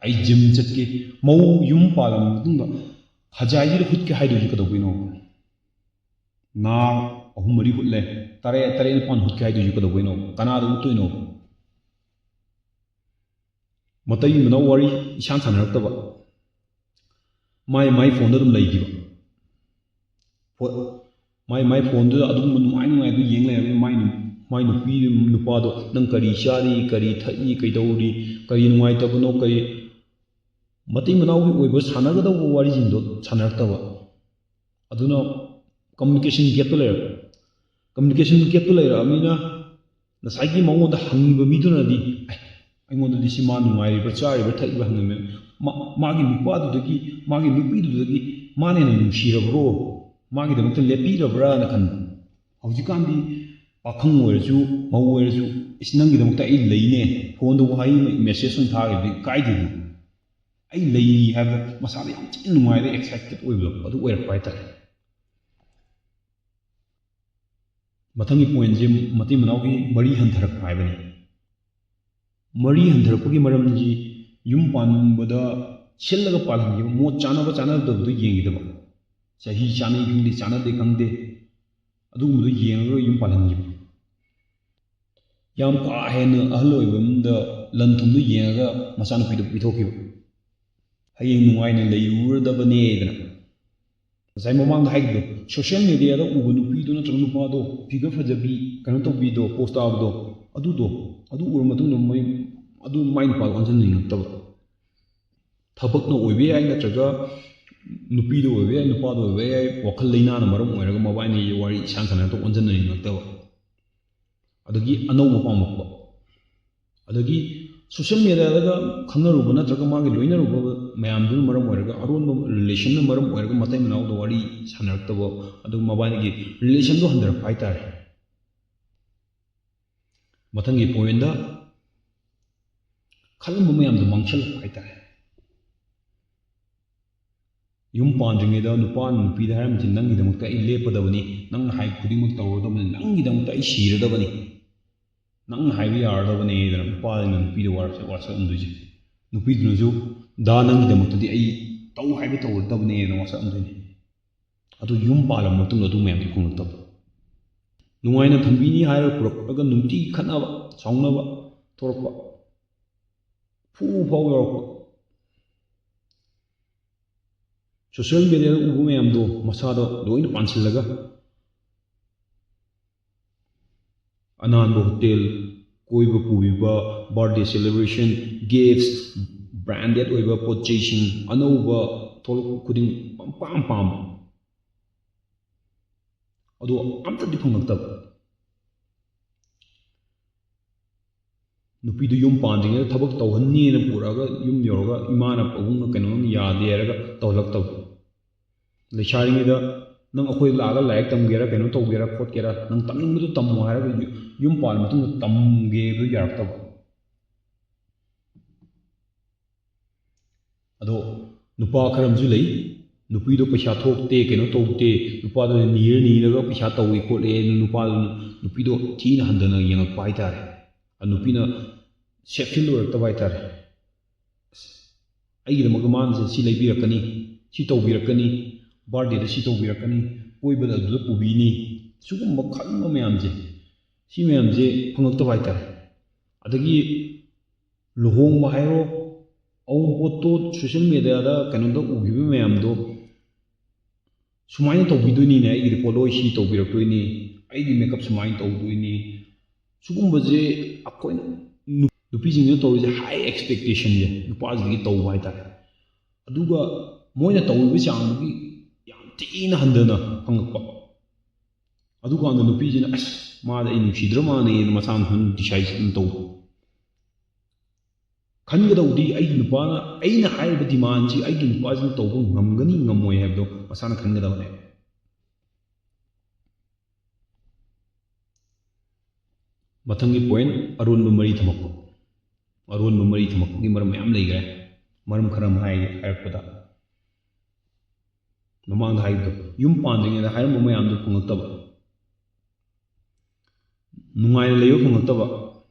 [SPEAKER 1] ai gym chat ke mau yum pala matung da hajai ji khut ke haidu ji ka do bino na ahum mari hulle tare pan hut ke haidu ji ka do bino kana du tu no matai mena wari isan sanar ta ba mai phone da dum lai gi ba mai phone da adum nuai du yeng lai mai nupi nupa do nang kari shari kari thai kai dawri kari nuai ta bno kari matai mena oi ba sanaga da wari jin do sanar ta ba aduna communication gap to lai amina na sai gi mango da hangi ba mi do na di aingoda di sima nungai ba chari ba thai ba hangme magi nupa du dagi magi nupi du dagi mane na nushira bro magi da mukta lepi ra bra na kan haujikan di pakhang oirju mau oirju isnang gi da mukta ai leine phone do hai message sun tha gi kai di ai lei have masala yam chin nungai de excited oiblo adu oir pai ta mathangi point je mati manau gi mari handharak pai bani mari handharakpagi maramji yum panbada sellaga palangi mo chanaba da du yengidaba sahi chani khingdi chana de khangde adu mu yenga yum palangi yam ka hen ahloi bamda lanthum du yenga masana pidu pithokiba hayeng nungai ne leiurdaba ne dana sai momang da haigdo social media da ubu nupi do na tru pa do figure fajabi kanu to bi do post ab do adu ur matung no mai adu main pa onjan ning ta thabak no oibe ai na traga nupi do oibe ai nupa do oibe ai wakhal leina na maram oiraga mobile ni wari san sana to onjan ning ta adagi anaw ma pamak ba adagi social ꯃꯦꯗꯤꯌꯥꯗꯒ ꯈꯪꯅꯔꯨꯕ ꯅꯠꯇ꯭ꯔꯒ ꯃꯥꯒꯤ ꯂꯣꯏꯅꯔꯨꯕ ꯃꯌꯥꯝꯗꯨꯅ ꯃꯔꯝ ꯑꯣꯏꯔꯒ ꯑꯔꯣꯟꯕ ꯔꯤꯂꯦꯁꯟꯅ ꯃꯔꯝ ꯑꯣꯏꯔꯒ ꯃꯇꯩ ꯃꯅꯥꯎꯗ ꯋꯥꯔꯤ ꯁꯥꯟꯅꯔꯛꯇꯕ ꯑꯗꯨꯒ ꯃꯕꯥꯅꯤꯒꯤ ꯔꯤꯂꯦꯁꯟꯗꯣ ꯍꯟꯊꯔꯛꯄ ꯍꯥꯏꯇꯥꯔꯦ ꯃꯊꯪꯒꯤ ꯄꯣꯏꯟꯗ ꯈꯜꯂꯝꯕ ꯃꯌꯥꯝꯗꯣ ꯃꯥꯡꯁꯤꯜꯂꯛꯄ ꯍꯥꯏꯇꯥꯔꯦ ꯌꯨꯝ ꯄꯥꯟꯗ꯭ꯔꯤꯉꯩꯗ ꯅꯨꯄꯥꯅ ꯅꯨꯄꯤꯗ ꯍꯥꯏꯔꯝꯃꯤꯁꯦ ꯅꯪꯒꯤꯗꯃꯛꯇ ꯑꯩ ꯂꯦꯞꯄꯗꯕꯅꯤ ꯅꯪꯅ ꯍꯥꯏꯕ ꯈꯨꯗꯤꯡꯃꯛ ꯇꯧꯔꯗꯕꯅꯤ ꯅꯪꯒꯤꯗꯃꯛꯇ ꯑꯩ ꯁꯤꯔꯗꯕꯅꯤ ꯅꯪꯅ ꯍꯥꯏꯕ ꯌꯥꯔꯗꯕꯅꯤ ꯍꯥꯏꯗꯅ ꯅꯨꯄꯥꯗꯨꯅ ꯅꯨꯄꯤꯗ ꯋꯥꯁꯛꯑꯝꯗꯣꯏꯁꯦ ꯅꯨꯄꯤꯗꯨꯅꯁꯨ ꯅꯪꯒꯤꯗꯃꯛꯇꯗꯤ ꯑꯩ ꯇꯧ ꯍꯥꯏꯕ ꯇꯧꯔꯗꯕꯅꯦꯅ ꯋꯥꯁꯛꯑꯝꯗꯣꯏꯅꯤ ꯑꯗꯨ ꯌꯨꯝ ꯄꯥꯜꯂꯕ ꯃꯇꯨꯡꯗ ꯑꯗꯨ ꯃꯌꯥꯝꯗꯣ ꯐꯪꯂꯛꯇꯕ ꯅꯨꯡꯉꯥꯏꯅ ꯊꯝꯕꯤꯅꯤ ꯍꯥꯏꯔꯒ ꯄꯨꯔꯛꯑꯒ ꯅꯨꯡꯇꯤꯒꯤ ꯈꯠꯅꯕ ꯁꯥꯎꯅꯕ ꯊꯣꯔꯛꯄ ꯐꯨ ꯐꯥꯎ ꯌꯧꯔꯛꯄ ꯁꯣꯁꯤꯌꯦꯜ ꯃꯦꯗꯤꯌꯥꯗ ꯎꯕ ꯃꯌꯥꯝꯗꯣ ꯃꯁꯥꯗ ꯂꯣꯏꯅ ꯄꯥꯟꯁꯤꯜꯂꯒ ꯑꯅꯥꯟꯕ ꯍꯣꯇꯦꯜ ꯀꯣꯏꯕ ꯄꯨꯕꯤꯕ ꯕꯥꯔꯗꯦ ꯁꯦꯂꯦꯕ꯭ꯔꯦꯁꯟ ꯒꯤꯐꯠꯁ ꯕ꯭ꯔꯥꯟꯗꯦꯗ ꯑꯣꯏꯕ ꯄꯣꯠ ꯆꯩꯁꯤꯡ ꯑꯅꯧꯕ ꯊꯣꯛꯂꯛꯄ ꯈꯨꯗꯤꯡ ꯄꯥꯝ ꯄꯥꯝꯕ ꯑꯗꯣ ꯑꯝꯇꯗꯤ ꯐꯪꯂꯛꯇꯕ ꯅꯨꯄꯤꯗꯨ ꯌꯨꯝ ꯄꯥꯟꯗ꯭ꯔꯤꯉꯩꯗ ꯊꯕꯛ ꯇꯧꯍꯟꯅꯤꯅ ꯄꯨꯔꯛꯑꯒ ꯌꯨꯝ ꯌꯧꯔꯒ ꯏꯃꯥꯅ ꯄꯥꯕꯨꯡꯅ ꯀꯩꯅꯣꯝ ꯌꯥꯗꯦ ꯍꯥꯏꯔꯒ ꯇꯧꯍꯜꯂꯛꯇꯕ ꯂꯩꯁꯥꯔꯤꯉꯩꯗ ꯅꯪ ꯑꯩꯈꯣꯏ ꯂꯥꯛꯑꯒ ꯂꯥꯏꯔꯤꯛ ꯇꯝꯒꯦꯔꯥ ꯀꯩꯅꯣ ꯇꯧꯒꯦꯔꯥ ꯈꯣꯠꯀꯦꯔꯥ ꯅꯪ ꯇꯝꯅꯤꯡꯕꯗꯨ ꯇꯝꯃꯣ ꯍꯥꯏꯔꯒ ꯌꯨꯝ ꯄꯥꯜꯂ ꯃꯇꯨꯡꯗ ꯇꯝꯒꯦꯗꯨ ꯌꯥꯔꯛꯇꯕ ꯑꯗꯣ ꯅꯨꯄꯥ ꯈꯔ ꯑꯃꯁꯨ ꯂꯩ ꯅꯨꯄꯤꯗꯣ ꯄꯩꯁꯥ ꯊꯣꯛꯇꯦ ꯀꯩꯅꯣ ꯇꯧꯗꯦ ꯅꯨꯄꯥꯗꯣ ꯅꯤꯔꯒ ꯄꯩꯁꯥ ꯇꯧꯏ ꯈꯣꯠꯂꯦ ꯅꯨꯄꯤꯗꯣ ꯊꯤꯅ ꯍꯟꯊꯅ ꯌꯦꯡꯉꯛꯄ ꯍꯥꯏꯇꯥꯔꯦ ꯅꯨꯄꯤꯅ ꯁꯦꯞ ꯐꯤꯜ ꯑꯣꯏꯔꯛꯇꯕ ꯍꯥꯏꯇꯥꯔꯦ ꯑꯩꯒꯤꯗꯃꯛꯇ ꯃꯥꯅ ꯁꯤ ꯂꯩꯕꯤꯔꯛꯀꯅꯤ ꯁꯤ ꯇꯧꯕꯤꯔꯛꯀꯅꯤ ꯕꯥꯔꯗꯦꯗ ꯁꯤ ꯇꯧꯕꯤꯔꯛꯀꯅꯤ ꯀꯣꯏꯕꯗ ꯑꯗꯨꯗ ꯄꯨꯕꯤꯅꯤ ꯁꯤꯒꯨꯝꯕ ꯈꯟꯕ ꯃꯌꯥꯝꯁꯦ ꯁꯤ ꯃꯌꯥꯝꯁꯦ ꯐꯪꯂꯛꯇꯕ ꯍꯥꯏꯇꯥꯔꯦ ꯑꯗꯒꯤ ꯂꯨꯍꯣꯡꯕ ꯍꯥꯏꯔꯣ ꯑꯋꯨꯟꯄꯣꯠꯇꯣ ꯁꯣꯁꯤꯌꯦꯜ ꯃꯦꯗꯤꯌꯥꯗ ꯀꯩꯅꯣꯗ ꯎꯈꯤꯕ ꯃꯌꯥꯝꯗꯣ ꯁꯨꯃꯥꯏꯅ ꯇꯧꯕꯤꯗꯣꯏꯅꯤꯅꯦ ꯑꯩꯒꯤꯗꯤ ꯄꯣꯠꯂꯣꯏ ꯁꯤ ꯇꯧꯕꯤꯔꯛꯇꯣꯏꯅꯤ ꯑꯩꯒꯤ ꯃꯦꯀꯞ ꯁꯨꯃꯥꯏꯅ ꯇꯧꯗꯣꯏꯅꯤ ꯁꯤꯒꯨꯝꯕꯁꯦ ꯑꯩꯈꯣꯏꯅ ꯅꯨꯄꯤꯁꯤꯡꯁꯤꯅ ꯇꯧꯔꯤꯁꯦ ꯍꯥꯏ ꯑꯦꯛꯁꯄꯦꯛꯇꯦꯁꯟꯁꯦ ꯅꯨꯄꯥꯁꯤꯡꯗꯒꯤ ꯇꯧꯕ ꯍꯥꯏꯇꯥꯔꯦ ꯑꯗꯨꯒ ꯃꯣꯏꯅ ꯇꯧꯔꯤꯕ ꯆꯥꯡꯗꯨꯒꯤ ꯌꯥꯝ ꯊꯤꯅ ꯍꯟꯊꯅ ꯐꯪꯉꯛꯄ ꯑꯗꯨꯀꯥꯟꯗ ꯅꯨꯄꯤꯁꯤꯅ ꯑꯁ ꯃꯥꯗ ꯑꯩ ꯅꯨꯡꯁꯤꯗ꯭ꯔ ꯃꯥꯅꯦꯅ ꯃꯁꯥ ꯃꯊꯟꯇ ꯗꯤꯁꯥꯏꯠ ꯇꯧꯕ ꯈꯟꯒꯗꯧꯗꯤ ꯑꯩꯒꯤ ꯅꯨꯄꯥꯅ ꯑꯩꯅ ꯍꯥꯏꯔꯤꯕ ꯗꯤꯃꯥꯟꯁꯤ ꯑꯩꯒꯤ ꯅꯨꯄꯥꯁꯤꯅ ꯇꯧꯕ ꯉꯝꯒꯅꯤ ꯉꯝꯃꯣꯏ ꯍꯥꯏꯕꯗꯣ ꯃꯁꯥꯅ ꯈꯟꯒꯗꯕꯅꯦ ꯃꯊꯪꯒꯤ ꯄꯣꯏꯟ ꯑꯔꯣꯟꯕ ꯃꯔꯤ ꯊꯝꯃꯛꯄ ꯑꯔꯣꯟꯕ ꯃꯔꯤ ꯊꯝꯃꯛꯄꯒꯤ ꯃꯔꯝ ꯃꯌꯥꯝ ꯂꯩꯈ꯭ꯔꯦ ꯃꯔꯝ ꯈꯔ ꯑꯃ ꯍꯥꯏꯔꯛꯄꯗ ꯃꯃꯥꯡꯗ ꯍꯥꯏꯕꯗꯣ ꯌꯨꯝ ꯄꯥꯟꯗ꯭ꯔꯤꯉꯩꯗ ꯍꯥꯏꯔꯝꯕ ꯃꯌꯥꯝꯗꯨ ꯐꯪꯂꯛꯇꯕ ꯅꯨꯡꯉꯥꯏꯅ ꯂꯩꯕ ꯐꯪꯂꯛꯇꯕ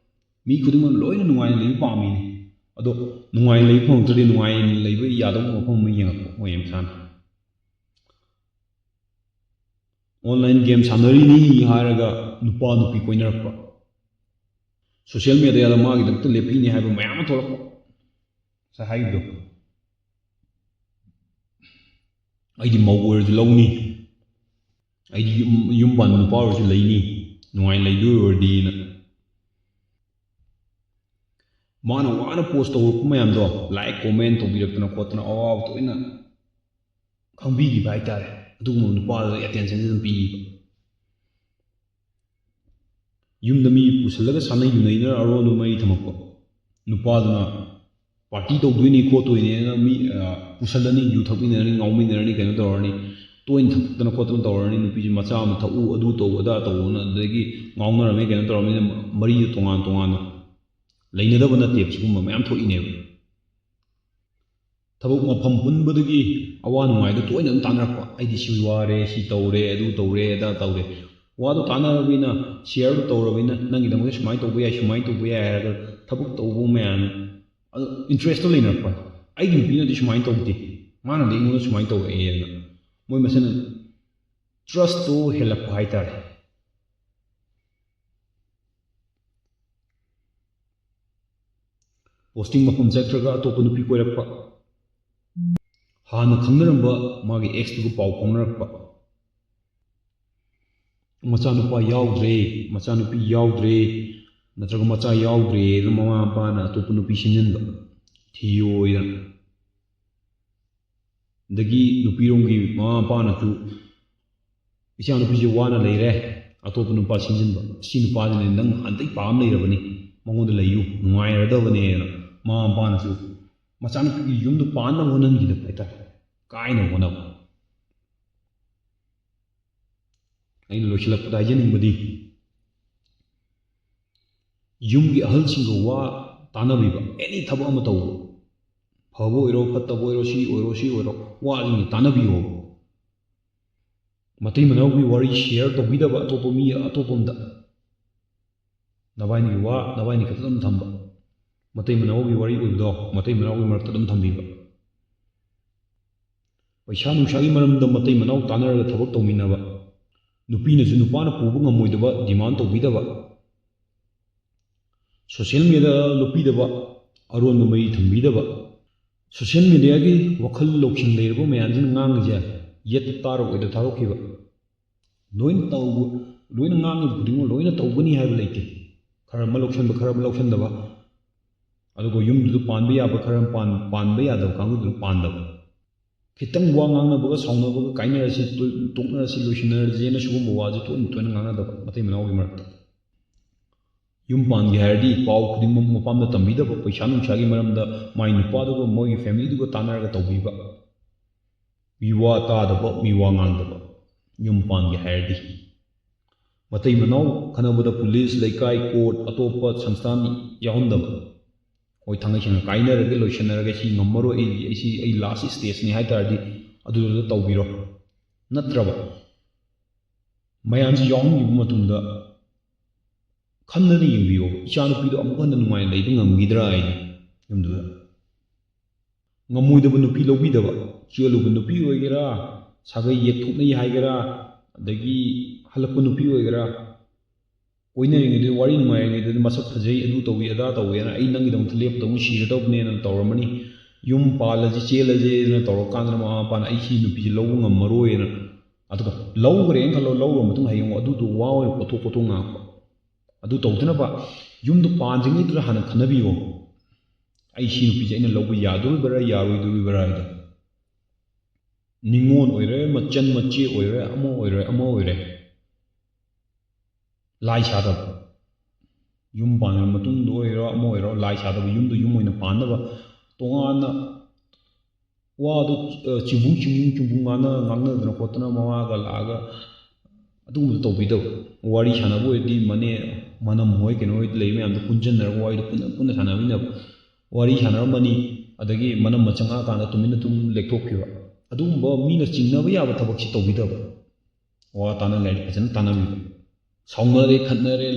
[SPEAKER 1] ꯃꯤ ꯈꯨꯗꯤꯡꯃꯛ ꯂꯣꯏꯅ ꯅꯨꯡꯉꯥꯏꯅ ꯂꯩꯕ ꯄꯥꯝꯃꯤꯅꯤ ꯑꯗꯣ ꯅꯨꯡꯉꯥꯏꯅ ꯂꯩꯕ ꯐꯪꯂꯛꯇ꯭ꯔꯗꯤ ꯅꯨꯡꯉꯥꯏꯅ ꯂꯩꯕ ꯌꯥꯗꯕ ꯃꯐꯝ ꯑꯃ ꯌꯦꯡꯉꯛꯄ ꯃꯣꯏ ꯃꯁꯥꯅ ꯑꯣꯟꯂꯥꯏꯟ ꯒꯦꯝ ꯁꯥꯟꯅꯔꯤꯅꯤ ꯍꯥꯏꯔꯒ ꯅꯨꯄꯥ ꯅꯨꯄꯤ ꯀꯣꯏꯅꯔꯛꯄ ꯁꯣꯁꯤꯌꯦꯜ ꯃꯦꯗꯤꯌꯥꯗ ꯃꯥꯒꯤꯗꯃꯛꯇ ꯂꯦꯞꯄꯤꯅꯤ ꯍꯥꯏꯕ ꯃꯌꯥꯝ ꯑꯃ ꯊꯣꯛꯂꯛꯄ ꯉꯁꯥꯏ ꯍꯥꯏꯕꯗꯣ ꯑꯩꯗꯤ ꯃꯧ ꯑꯣꯏꯔꯁꯨ ꯂꯧꯅꯤ ꯑꯩꯗꯤ ꯌꯨꯝ ꯄꯥꯟꯕ ꯅꯨꯄꯥ ꯑꯣꯏꯔꯁꯨ ꯂꯩꯅꯤ ꯅꯨꯡꯉꯥꯏꯅ ꯂꯩꯗꯣꯏ ꯑꯣꯏꯔꯗꯤꯅ ꯃꯥꯅ ꯋꯥꯅ ꯄꯣꯁט ꯇꯧꯔꯛꯄ ꯃꯌꯥꯝꯗꯣ ꯂꯥꯏꯛ ꯀꯣꯃꯦꯟ ꯇꯧꯕꯤꯔꯛꯇꯅ ꯈꯣꯠꯇꯅ ꯑꯋꯥꯕ ꯇꯣꯏꯅ ꯈꯪꯕꯤꯈꯤꯕ ꯍꯥꯏꯇꯥꯔꯦ ꯑꯗꯨꯒꯨꯝꯕ ꯅꯨꯄꯥꯗꯨꯗ ꯑꯦꯇꯦꯟꯁꯟꯁꯤ ꯑꯗꯨꯝ ꯄꯤꯈꯤꯕ ꯌꯨꯝꯗ ꯃꯤ ꯄꯨꯁꯤꯜꯂꯒ ꯁꯥꯟꯅꯩ ꯌꯨꯅꯩꯅ ꯑꯔꯣꯟꯕ ꯃꯔꯤ ꯊꯝꯃꯛꯄ ꯅꯨꯄꯥꯗꯨꯅ ꯄꯥꯔꯇꯤ ꯇꯧꯗꯣꯏꯅꯤ ꯈꯣꯠꯇꯣꯏꯅꯦꯅ ꯃꯤ ꯄꯨꯁꯜꯂꯅꯤ ꯌꯨ ꯊꯛꯃꯤꯟꯅꯔꯅꯤ ꯉꯥꯎꯃꯤꯟꯅꯔꯅꯤ ꯀꯩꯅꯣ ꯇꯧꯔꯅꯤ ꯇꯣꯏꯅ ꯊꯛꯇꯅ ꯈꯣꯠꯇꯅ ꯇꯧꯔꯅꯤ ꯅꯨꯄꯤꯁꯤ ꯃꯆꯥ ꯑꯃ ꯊꯛꯎ ꯑꯗꯨ ꯇꯧ ꯑꯗꯥ ꯇꯧꯕꯅ ꯑꯗꯨꯗꯒꯤ ꯉꯥꯎꯅꯔꯝꯃꯤ ꯀꯩꯅꯣ ꯇꯧꯔꯝꯃꯤꯅ ꯃꯔꯤꯗꯨ ꯇꯣꯉꯥꯟ ꯇꯣꯉꯥꯟꯅ ꯂꯩꯅꯗꯕ ꯅꯠꯇꯦꯕ ꯁꯤꯒꯨꯝꯕ ꯃꯌꯥꯝ ꯊꯣꯛꯏꯅꯦꯕ ꯊꯕꯛ ꯃꯐꯝ ꯄꯨꯟꯕꯗꯒꯤ ꯑꯋꯥ ꯅꯨꯡꯉꯥꯏꯗꯣ ꯇꯣꯏꯅ ꯑꯗꯨꯝ ꯇꯥꯟꯅꯔꯛꯄ ꯑꯩꯗꯤ ꯁꯤ ꯋꯥꯔꯦ ꯁꯤ ꯇꯧꯔꯦ ꯑꯗꯨ ꯇꯧꯔꯦ ꯑꯗꯥ ꯇꯧꯔꯦ ꯋꯥꯗꯣ ꯇꯥꯟꯅꯔꯕꯅꯤꯅ ꯁꯤꯌꯔꯗꯣ ꯇꯧꯔꯕꯅꯤ나 ꯅꯪꯒꯤꯗꯃꯛꯇ ꯁꯨꯃꯥꯏꯅ ꯇꯧꯕ ꯌꯥꯏ ꯁꯨꯃꯥꯏꯅ ꯇꯧꯕ ꯌꯥꯏ ꯍꯥꯏꯔꯒ ꯊꯕꯛ ꯇꯧꯕ ꯃꯌꯥꯝ ꯑꯗꯨ ꯏꯟꯇꯔꯦꯁꯇꯣ ꯂꯩꯅꯔꯛꯄ ꯑꯩꯒꯤ ꯅꯨꯄꯤꯅꯗꯤ ꯁꯨꯃꯥꯏꯅ ꯇꯧꯗꯦ ꯃꯥꯅꯗꯤ ꯑꯩꯉꯣꯟꯗ ꯁꯨꯃꯥꯏꯅ ꯇꯧꯔꯛꯑꯦꯅ ꯃꯣꯏ ꯃꯁꯦꯅ ꯇ꯭ꯔꯁꯇꯣ ꯍꯦꯜꯂꯛꯄ ꯍꯥꯏꯇꯥꯔꯦ ꯄꯣꯁꯇꯤꯡ ꯃꯐꯝ ꯆꯠꯈ꯭ꯔꯒ ꯑꯇꯣꯞꯄ ꯅꯨꯄꯤ ꯀꯣꯏꯔꯛꯄ ꯍꯥꯟꯅ ꯈꯪꯅꯔꯝꯕ ꯃꯥꯒꯤ ꯑꯦꯛꯁꯇꯨꯒ ꯄꯥꯎ ꯐꯥꯎꯅꯔꯛꯄ ꯃꯆꯥꯅꯨꯄꯥ ꯌꯥꯎꯗ꯭ꯔꯦ ꯃꯆꯥꯅꯨꯄꯤ ꯌꯥꯎꯗ꯭ꯔꯦ ꯅꯠꯇ꯭ꯔꯒ ꯃꯆꯥ ꯌꯥꯎꯗ꯭ꯔꯦꯅ ꯃꯃꯥ ꯃꯄꯥꯅ ꯑꯇꯣꯞꯄ ꯅꯨꯄꯤ ꯁꯤꯟꯖꯤꯟꯕ ꯊꯤꯌꯣꯏꯗꯅ ꯑꯗꯒꯤ ꯅꯨꯄꯤꯔꯣꯝꯒꯤ ꯃꯃꯥ ꯃꯄꯥꯅꯁꯨ ꯏꯆꯥ ꯅꯨꯄꯤꯁꯦ ꯋꯥꯅ ꯂꯩꯔꯦ ꯑꯇꯣꯞꯄ ꯅꯨꯄꯥ ꯁꯤꯟꯖꯤꯟꯕ ꯁꯤ ꯅꯨꯄꯥꯁꯤꯅ ꯅꯪ ꯍꯟꯗꯛ ꯄꯥꯝ ꯂꯩꯔꯕꯅꯤ ꯃꯉꯣꯟꯗ ꯂꯩꯌꯨ ꯅꯨꯡꯉꯥꯏꯔꯗꯕꯅꯦꯅ ꯃꯃꯥ ꯃꯄꯥꯅꯁꯨ ꯃꯆꯥꯅꯨꯄꯤꯒꯤ ꯌꯨꯝꯗꯨ ꯄꯥꯟꯅꯕ ꯍꯣꯠꯅꯍꯟꯈꯤꯗꯕ ꯍꯥꯏꯇꯥꯔꯦ ꯀꯥꯏꯅꯕ ꯍꯣꯠꯅꯕ ꯑꯩꯅ ꯂꯣꯏꯁꯤꯜꯂꯛꯄꯗ ꯍꯥꯏꯖꯅꯤꯡꯕꯗꯤ ꯌꯨꯝꯒꯤ ꯑꯍꯜꯁꯤꯡꯒ ꯋꯥ ꯇꯥꯟꯅꯕꯤꯕ ꯑꯦꯅꯤ ꯊꯕꯛ ꯑꯃ ꯇꯧꯕ ꯐꯕ ꯑꯣꯏꯔꯣ ꯐꯠꯇꯕ ꯑꯣꯏꯔꯣ ꯁꯤ ꯑꯣꯏꯔꯣ ꯋꯥꯁꯤꯡꯁꯤ ꯇꯥꯟꯅꯕꯤꯌꯣ ꯃꯇꯩ ꯃꯅꯥꯎꯒꯤ ꯋꯥꯔꯤ ꯁꯤꯌꯔ ꯇꯧꯕꯤꯗꯕ ꯑꯇꯣꯞꯄ ꯃꯤ ꯑꯇꯣꯞꯄ ꯑꯝꯗ ꯅꯕꯥꯏꯅꯤꯒꯤ ꯋꯥ ꯅꯕꯥꯏꯅꯤ ꯈꯛꯇ ꯑꯗꯨꯝ ꯊꯝꯕ ꯃꯇꯩ ꯃꯅꯥꯎꯒꯤ ꯋꯥꯔꯤ ꯑꯣꯏꯕꯗꯣ ꯃꯇꯩ ꯃꯅꯥꯎꯒꯤ ꯃꯔꯛꯇ ꯑꯗꯨꯝ ꯊꯝꯕꯤꯕ ꯄꯩꯁꯥ ꯅꯨꯡꯁꯥꯒꯤ ꯃꯔꯝꯗ ꯃꯇꯩ ꯃꯅꯥꯎ ꯇꯥꯟꯅꯔꯒ ꯊꯕꯛ ꯇꯧꯃꯤꯟꯅꯕ ꯅꯨꯄꯤꯅꯁꯨ ꯅꯨꯄꯥꯅ ꯄꯨꯕ ꯉꯝꯃꯣꯏꯗꯕ ꯗꯤꯃꯥꯟ ꯇꯧꯕꯤꯗꯕ ꯁꯣꯁꯤꯌꯦꯜ ꯃꯤꯗꯤꯌꯥꯗ ꯂꯨꯞꯄꯤꯗꯕ ꯑꯔꯣꯟꯕ ꯃꯔꯤ ꯊꯝꯕꯤꯗꯕ ꯁꯣꯁꯤꯌꯦꯜ ꯃꯤꯗꯤꯌꯥꯒꯤ ꯋꯥꯈꯜ ꯂꯧꯁꯤꯡ ꯂꯩꯔꯕ ꯃꯌꯥꯝꯁꯤꯅ ꯉꯥꯡꯉꯤꯁꯦ ꯌꯦꯠ ꯇꯥꯔꯛꯑꯣꯏꯗ ꯊꯥꯗꯣꯛꯈꯤꯕ ꯂꯣꯏꯅ ꯉꯥꯡꯉꯤꯕ ꯈꯨꯗꯤꯡꯃꯛ ꯂꯣꯏꯅ ꯇꯧꯒꯅꯤ ꯍꯥꯏꯕ ꯂꯩꯇꯦ ꯈꯔ ꯑꯃ ꯂꯧꯁꯟꯕ ꯈꯔ ꯑꯃ ꯂꯧꯁꯟꯗꯕ ꯑꯗꯨꯒ ꯌꯨꯝꯗꯨꯗ ꯄꯥꯟꯕ ꯌꯥꯕ ꯈꯔ ꯄꯥꯟꯕ ꯌꯥꯗꯕ ꯀꯥꯡꯕꯨꯗꯨꯅ ꯄꯥꯟꯗꯕ ꯈꯤꯇꯪ ꯋꯥ ꯉꯥꯡꯅꯕꯒ ꯁꯥꯎꯅꯕꯒ ꯀꯥꯏꯅꯔꯁꯤ ꯇꯣꯛꯅꯔꯁꯤ ꯂꯣꯏꯁꯤꯟꯅꯔꯁꯦꯅ ꯁꯤꯒꯨꯝꯕ ꯋꯥꯁꯦ ꯇꯣꯏꯅ ꯉꯥꯡꯅꯗꯕ ꯃꯇꯩ ꯃꯅꯥꯎꯒꯤ ꯃꯔꯛꯇ ꯌꯨꯝ ꯄꯥꯟꯒꯦ ꯍꯥꯏꯔꯗꯤ ꯄꯥꯎ ꯈꯨꯗꯤꯡꯃꯛ ꯃꯄꯥꯝꯗ ꯇꯝꯕꯤꯗꯕ ꯄꯩꯁꯥ ꯅꯨꯡꯁꯥꯒꯤ ꯃꯔꯝꯗ ꯃꯥꯏ ꯅꯨꯄꯥꯗꯨꯒ ꯃꯣꯏꯒꯤ ꯐꯦꯃꯤꯂꯤꯗꯨꯒ ꯇꯥꯟꯅꯔꯒ ꯇꯧꯕꯤꯕ ꯃꯤꯋꯥ ꯇꯥꯗꯕ ꯃꯤꯋꯥ ꯉꯥꯡꯗꯕ ꯌꯨꯝ ꯄꯥꯟꯒꯦ ꯍꯥꯏꯔꯗꯤ ꯃꯇꯩ ꯃꯅꯥꯎ ꯈꯟꯅꯕꯗ ꯄꯨꯂꯤꯁ ꯂꯩꯀꯥꯏ ꯀꯣꯔꯠ ꯑꯇꯣꯞꯄ ꯁꯪꯁꯊꯥꯟ ꯌꯥꯎꯍꯟꯗꯕ ꯍꯣꯏ ꯊꯥꯡꯉꯩ ꯁꯦꯡꯅ ꯀꯥꯏꯅꯔꯒ ꯂꯣꯏꯁꯤꯟꯅꯔꯒ ꯁꯤ ꯉꯝꯃꯔꯣꯏ ꯑꯩ ꯂꯥꯁ ꯁ꯭ꯇꯦꯖꯅꯤ ꯍꯥꯏ ꯇꯥꯔꯗꯤ ꯑꯗꯨꯗ ꯇꯧꯕꯤꯔꯣ ꯅꯠꯇ꯭ꯔꯕ ꯃꯌꯥꯝꯁꯤ ꯌꯥꯎꯍꯟꯈꯤꯕ ꯃꯇꯨꯡꯗ ꯈꯟꯅꯅ ꯌꯦꯡꯕꯤꯌꯣ ꯏꯆꯥꯅꯨꯄꯤꯗꯣ ꯑꯃꯨꯛ ꯍꯟꯅ ꯅꯨꯡꯉꯥꯏꯅ ꯂꯩꯕ ꯉꯝꯈꯤꯗ꯭ꯔꯥ ꯍꯥꯏꯅ ꯌꯨꯝꯗꯨꯗ ꯉꯝꯃꯣꯏꯗꯕ ꯅꯨꯄꯤ ꯂꯧꯕꯤꯗꯕ ꯆꯦꯜꯂꯨꯕ ꯅꯨꯄꯤ ꯑꯣꯏꯒꯦꯔꯥ ꯁꯥꯒꯩ ꯌꯦꯛꯊꯣꯛꯅꯩ ꯍꯥꯏꯒꯦꯔꯥ ꯑꯗꯒꯤ ꯍꯜꯂꯛꯄ ꯅꯨꯄꯤ ꯑꯣꯏꯒꯦꯔꯥ ꯀꯣꯏꯅꯔꯤꯉꯩꯗ ꯋꯥꯔꯤ ꯅꯨꯡꯉꯥꯏꯔꯤꯉꯩꯗꯗꯤ ꯃꯁꯛ ꯐꯖꯩ ꯑꯗꯨ ꯇꯧꯋꯤ ꯑꯗꯥ ꯇꯧꯋꯦꯅ ꯑꯩ ꯅꯪꯒꯤꯗꯃꯛꯇ ꯂꯦꯞꯇꯧꯅꯤ ꯁꯤꯔꯗꯧꯕꯅꯦꯅ ꯇꯧꯔꯝꯃꯅꯤ ꯌꯨꯝ ꯄꯥꯜꯂꯁꯤ ꯆꯦꯜꯂꯁꯦꯅ ꯇꯧꯔꯀꯥꯟꯗꯅ ꯃꯃꯥ ꯃꯄꯥꯅ ꯑꯩ ꯁꯤ ꯅꯨꯄꯤꯁꯦ ꯂꯧꯕ ꯉꯝꯃꯔꯣꯏꯅ ꯑꯗꯨꯒ ꯂꯧꯈ꯭ꯔꯦꯅ ꯈꯜꯂꯣ ꯂꯧꯔ ꯃꯇꯨꯡ ꯍꯌꯦꯡ ꯑꯗꯨꯗꯣ ꯋꯥ ꯑꯣꯏꯅ ꯄꯣꯊꯣꯛ ꯉꯥꯡꯕ ꯑꯗꯨ ꯇꯧꯗꯅꯕ ꯌꯨꯝꯗꯣ ꯄꯥꯟꯗ꯭ꯔꯤꯉꯩꯗꯨꯗ ꯍꯥꯟꯅ ꯈꯟꯅꯕꯤꯌꯣ ꯑꯩ ꯁꯤ ꯅꯨꯄꯤꯁꯦ ꯑꯩꯅ ꯂꯧꯕ ꯌꯥꯗꯣꯔꯤꯕ꯭ꯔꯥ ꯌꯥꯔꯣꯏꯗꯣꯔꯤꯕ꯭ꯔꯥ ꯍꯥꯏꯗꯣ ꯅꯤꯉꯣꯟ ꯑꯣꯏꯔꯦ ꯃꯆꯟ ꯃꯆꯦ ꯑꯣꯏꯔꯦ ꯑꯃ ꯑꯣꯏꯔꯦ ꯂꯥꯏ ꯁꯥꯗꯕ ꯌꯨꯝ ꯄꯥꯟꯂꯕ ꯃꯇꯨꯡꯗ ꯑꯣꯏꯔꯣ ꯑꯃ ꯑꯣꯏꯔꯣ ꯂꯥꯏ ꯁꯥꯗꯕ ꯌꯨꯝꯗꯣ ꯌꯨꯝ ꯑꯣꯏꯅ ꯄꯥꯟꯅꯕ ꯇꯣꯉꯥꯟꯅ ꯋꯥꯗꯣ ꯆꯨꯝꯕꯨꯡ ꯉꯥꯡꯅꯗꯅ ꯈꯣꯠꯇꯅ ꯃꯃꯥꯒ ꯂꯥꯛꯑꯒ ꯑꯗꯨꯒꯨꯝꯕꯗꯣ ꯇꯧꯕꯤꯗꯕ ꯋꯥꯔꯤ ꯁꯥꯟꯅꯕ ꯑꯣꯏꯔꯗꯤ ꯃꯅꯝ ꯍꯣꯏ ꯀꯩꯅꯣ ꯍꯣꯏ ꯂꯩ ꯃꯌꯥꯝꯗꯣ ꯄꯨꯟꯁꯤꯟꯅꯔꯒ ꯋꯥꯔꯤꯗꯣ ꯄꯨꯟꯅ ꯁꯥꯟꯅꯃꯤꯟꯅꯕ ꯋꯥꯔꯤ ꯁꯥꯟꯅꯔꯝꯃꯅꯤ ꯑꯗꯒꯤ ꯃꯅꯝ ꯆꯪꯉꯛꯑꯀꯥꯟꯗ ꯇꯨꯃꯤꯟꯅ ꯂꯦꯛꯊꯣꯛꯈꯤꯕ ꯑꯗꯨꯒꯨꯝꯕ ꯃꯤꯅ ꯆꯤꯡꯅꯕ ꯌꯥꯕ ꯊꯕꯛꯁꯤ ꯇꯧꯕꯤꯗꯕ ꯋꯥ ꯇꯥꯟꯅꯉꯥꯏ ꯐꯖꯅ ꯇꯥꯟꯅꯕꯤꯕ ꯁꯥꯎꯅꯔꯦ ꯈꯠꯅꯔꯦ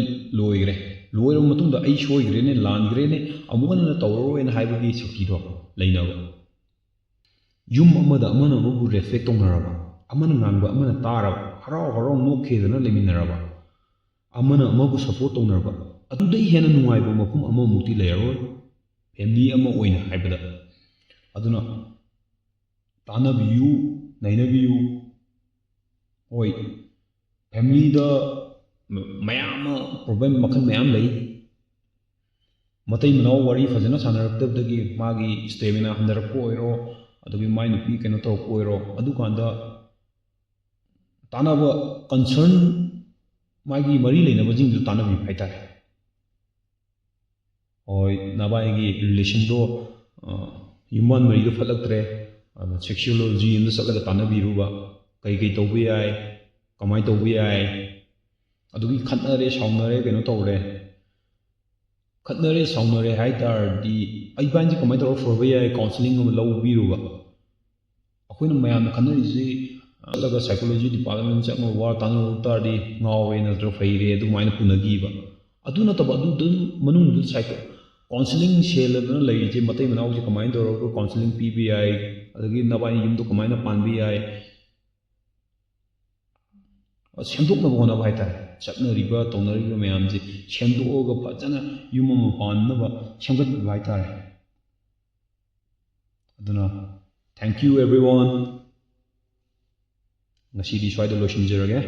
[SPEAKER 1] ꯂꯣꯏꯔꯕ ꯃꯇꯨꯡꯗ ꯑꯩ ꯁꯣꯏꯈ꯭ꯔꯦꯅꯦ ꯂꯥꯟꯈ꯭ꯔꯦꯅꯦ ꯑꯃꯨꯛ ꯍꯟꯅ ꯇꯧꯔꯔꯣꯏꯅ ꯍꯥꯏꯕꯒꯤ ꯁꯛꯇꯤꯗꯣ ꯂꯩꯅꯕ ꯌꯨꯝ ꯑꯃꯗ ꯑꯃꯅ ꯑꯃꯕꯨ ꯔꯦꯁꯄꯦꯛ ꯇꯧꯅꯔꯕ ꯑꯃꯅ ꯉꯥꯡꯕ ꯑꯃꯅ ꯇꯥꯔꯕ ꯍꯔꯥꯎ ꯅꯣꯛꯈꯦꯗꯅ ꯂꯩꯃꯤꯟꯅꯔꯕ ꯑꯃꯅ ꯑꯃꯕꯨ ꯁꯞꯄꯣꯔꯠ ꯇꯧꯅꯔꯕ ꯑꯗꯨꯗꯩ ꯍꯦꯟꯅ ꯅꯨꯡꯉꯥꯏꯕ ꯃꯐꯝ ꯑꯃꯃꯨꯛꯇꯤ ꯂꯩꯔꯔꯣꯏ ꯐꯦꯃꯤꯂꯤ ꯑꯃ ꯑꯣꯏꯅ ꯍꯥꯏꯕꯗ ꯑꯗꯨꯅ ꯇꯥꯟꯅꯕꯤꯌꯨ ꯅꯩꯅꯕꯤꯌꯨ ꯍꯣꯏ ꯐꯦꯃꯤꯂꯤꯗ ꯃꯌꯥꯝ ꯑꯃ ꯄ꯭ꯔꯣꯕ꯭ꯂꯦꯝ ꯃꯈꯜ ꯃꯌꯥꯝ ꯂꯩ ꯃꯇꯩ ꯃꯅꯥꯎ ꯋꯥꯔꯤ ꯐꯖꯅ ꯁꯥꯟꯅꯔꯛꯇꯕꯗꯒꯤ ꯃꯥꯒꯤ ꯁ꯭ꯇꯦꯃꯤꯅꯥ ꯍꯟꯊꯔꯛꯄ ꯑꯣꯏꯔꯣ ꯑꯗꯨꯒꯤ ꯃꯥꯏ ꯅꯨꯄꯤ ꯀꯩꯅꯣ ꯇꯧꯔꯛꯄ ꯑꯣꯏꯔꯣ ꯑꯗꯨꯀꯥꯟꯗ ꯇꯥꯟꯅꯕ ꯀꯟꯁꯔꯟ ꯃꯥꯒꯤ ꯃꯔꯤ ꯂꯩꯅꯕꯁꯤꯡꯗꯨ ꯇꯥꯟꯅꯕꯤꯕ ꯍꯥꯏꯇꯥꯔꯦ ꯍꯣꯏ ꯅꯕꯥꯏꯒꯤ ꯔꯤꯂꯦꯁꯟꯗꯣ ꯌꯨꯝꯕꯥꯟ ꯃꯔꯤꯗꯣ ꯐꯠꯂꯛꯇ꯭ꯔꯦ ꯑꯗꯨꯅ ꯁꯦꯛꯁꯤꯌꯣꯂꯣꯖꯤ ꯑꯃꯗ ꯆꯠꯂꯒ ꯇꯥꯟꯅꯕꯤꯔꯨꯕ ꯀꯩ ꯇꯧꯕ ꯌꯥꯏ ꯀꯃꯥꯏꯅ ꯇꯧꯕ ꯌꯥꯏ ꯑꯗꯨꯒꯤ ꯈꯠꯅꯔꯦ ꯁꯥꯎꯅꯔꯦ ꯀꯩꯅꯣ ꯇꯧꯔꯦ ꯈꯠꯅꯔꯦ ꯁꯥꯎꯅꯔꯦ ꯍꯥꯏ ꯇꯥꯔꯗꯤ ꯏꯕꯥꯅꯤꯁꯦ ꯀꯃꯥꯏꯅ ꯇꯧꯔꯒ ꯐꯕ ꯌꯥꯏ ꯀꯥꯎꯟꯁꯤꯂꯤꯡ ꯑꯃ ꯂꯧꯕꯤꯔꯨꯕ ꯑꯩꯈꯣꯏꯅ ꯃꯌꯥꯝꯅ ꯈꯟꯅꯔꯤꯁꯤ ꯆꯠꯂꯒ ꯁꯥꯏꯀꯣꯂꯣꯖꯤ ꯗꯤꯄꯥꯔꯠꯃꯦꯟ ꯆꯪꯉꯒ ꯋꯥ ꯇꯥꯟꯅꯔꯨ ꯇꯥꯔꯗꯤ ꯉꯥꯎꯔꯦ ꯅꯠꯇ꯭ꯔꯒ ꯐꯩꯔꯦ ꯑꯗꯨꯃꯥꯏꯅ ꯄꯨꯅꯈꯤꯕ ꯑꯗꯨ ꯅꯠꯇꯕ ꯑꯗꯨ ꯃꯅꯨꯡꯗꯨꯗ ꯀꯥꯎꯟꯁꯤꯂꯤꯡ ꯁꯦꯜꯂꯗꯅ ꯂꯩꯔꯤꯁꯦ ꯃꯇꯩ ꯃꯅꯥꯎꯁꯦ ꯀꯃꯥꯏꯅ ꯇꯧꯔꯒ ꯀꯥꯎꯟꯁꯤꯂꯤꯡ ꯄꯤꯕ ꯌꯥꯏ ꯑꯗꯒꯤ ꯅꯕꯥꯏꯅꯤ ꯌꯨꯝꯗꯣ ꯀꯃꯥꯏꯅ ꯄꯥꯟꯕ ꯌꯥꯏ ꯁꯦꯝꯗꯣꯛꯅꯕ ꯍꯣꯠꯅꯕ ꯍꯥꯏꯇꯥꯔꯦ ꯆꯠꯅꯔꯤꯕ ꯇꯧꯅꯔꯤꯕ ꯃꯌꯥꯝꯁꯦ ꯁꯦꯝꯗꯣꯛꯑꯒ ꯐꯖꯅ ꯌꯨꯝ ꯑꯃ ꯄꯥꯟꯅꯕ ꯁꯦꯝꯒꯠꯄꯤꯕ ꯍꯥꯏꯇꯥꯔꯦ ꯑꯗꯨꯅ ꯊꯦꯡꯛ ꯌꯨ ꯑꯦꯚ꯭ꯔꯤꯋꯥꯟ ꯉꯁꯤꯗꯤ ꯁ꯭ꯋꯥꯏꯗ ꯂꯣꯏꯁꯤꯟꯖꯔꯒꯦ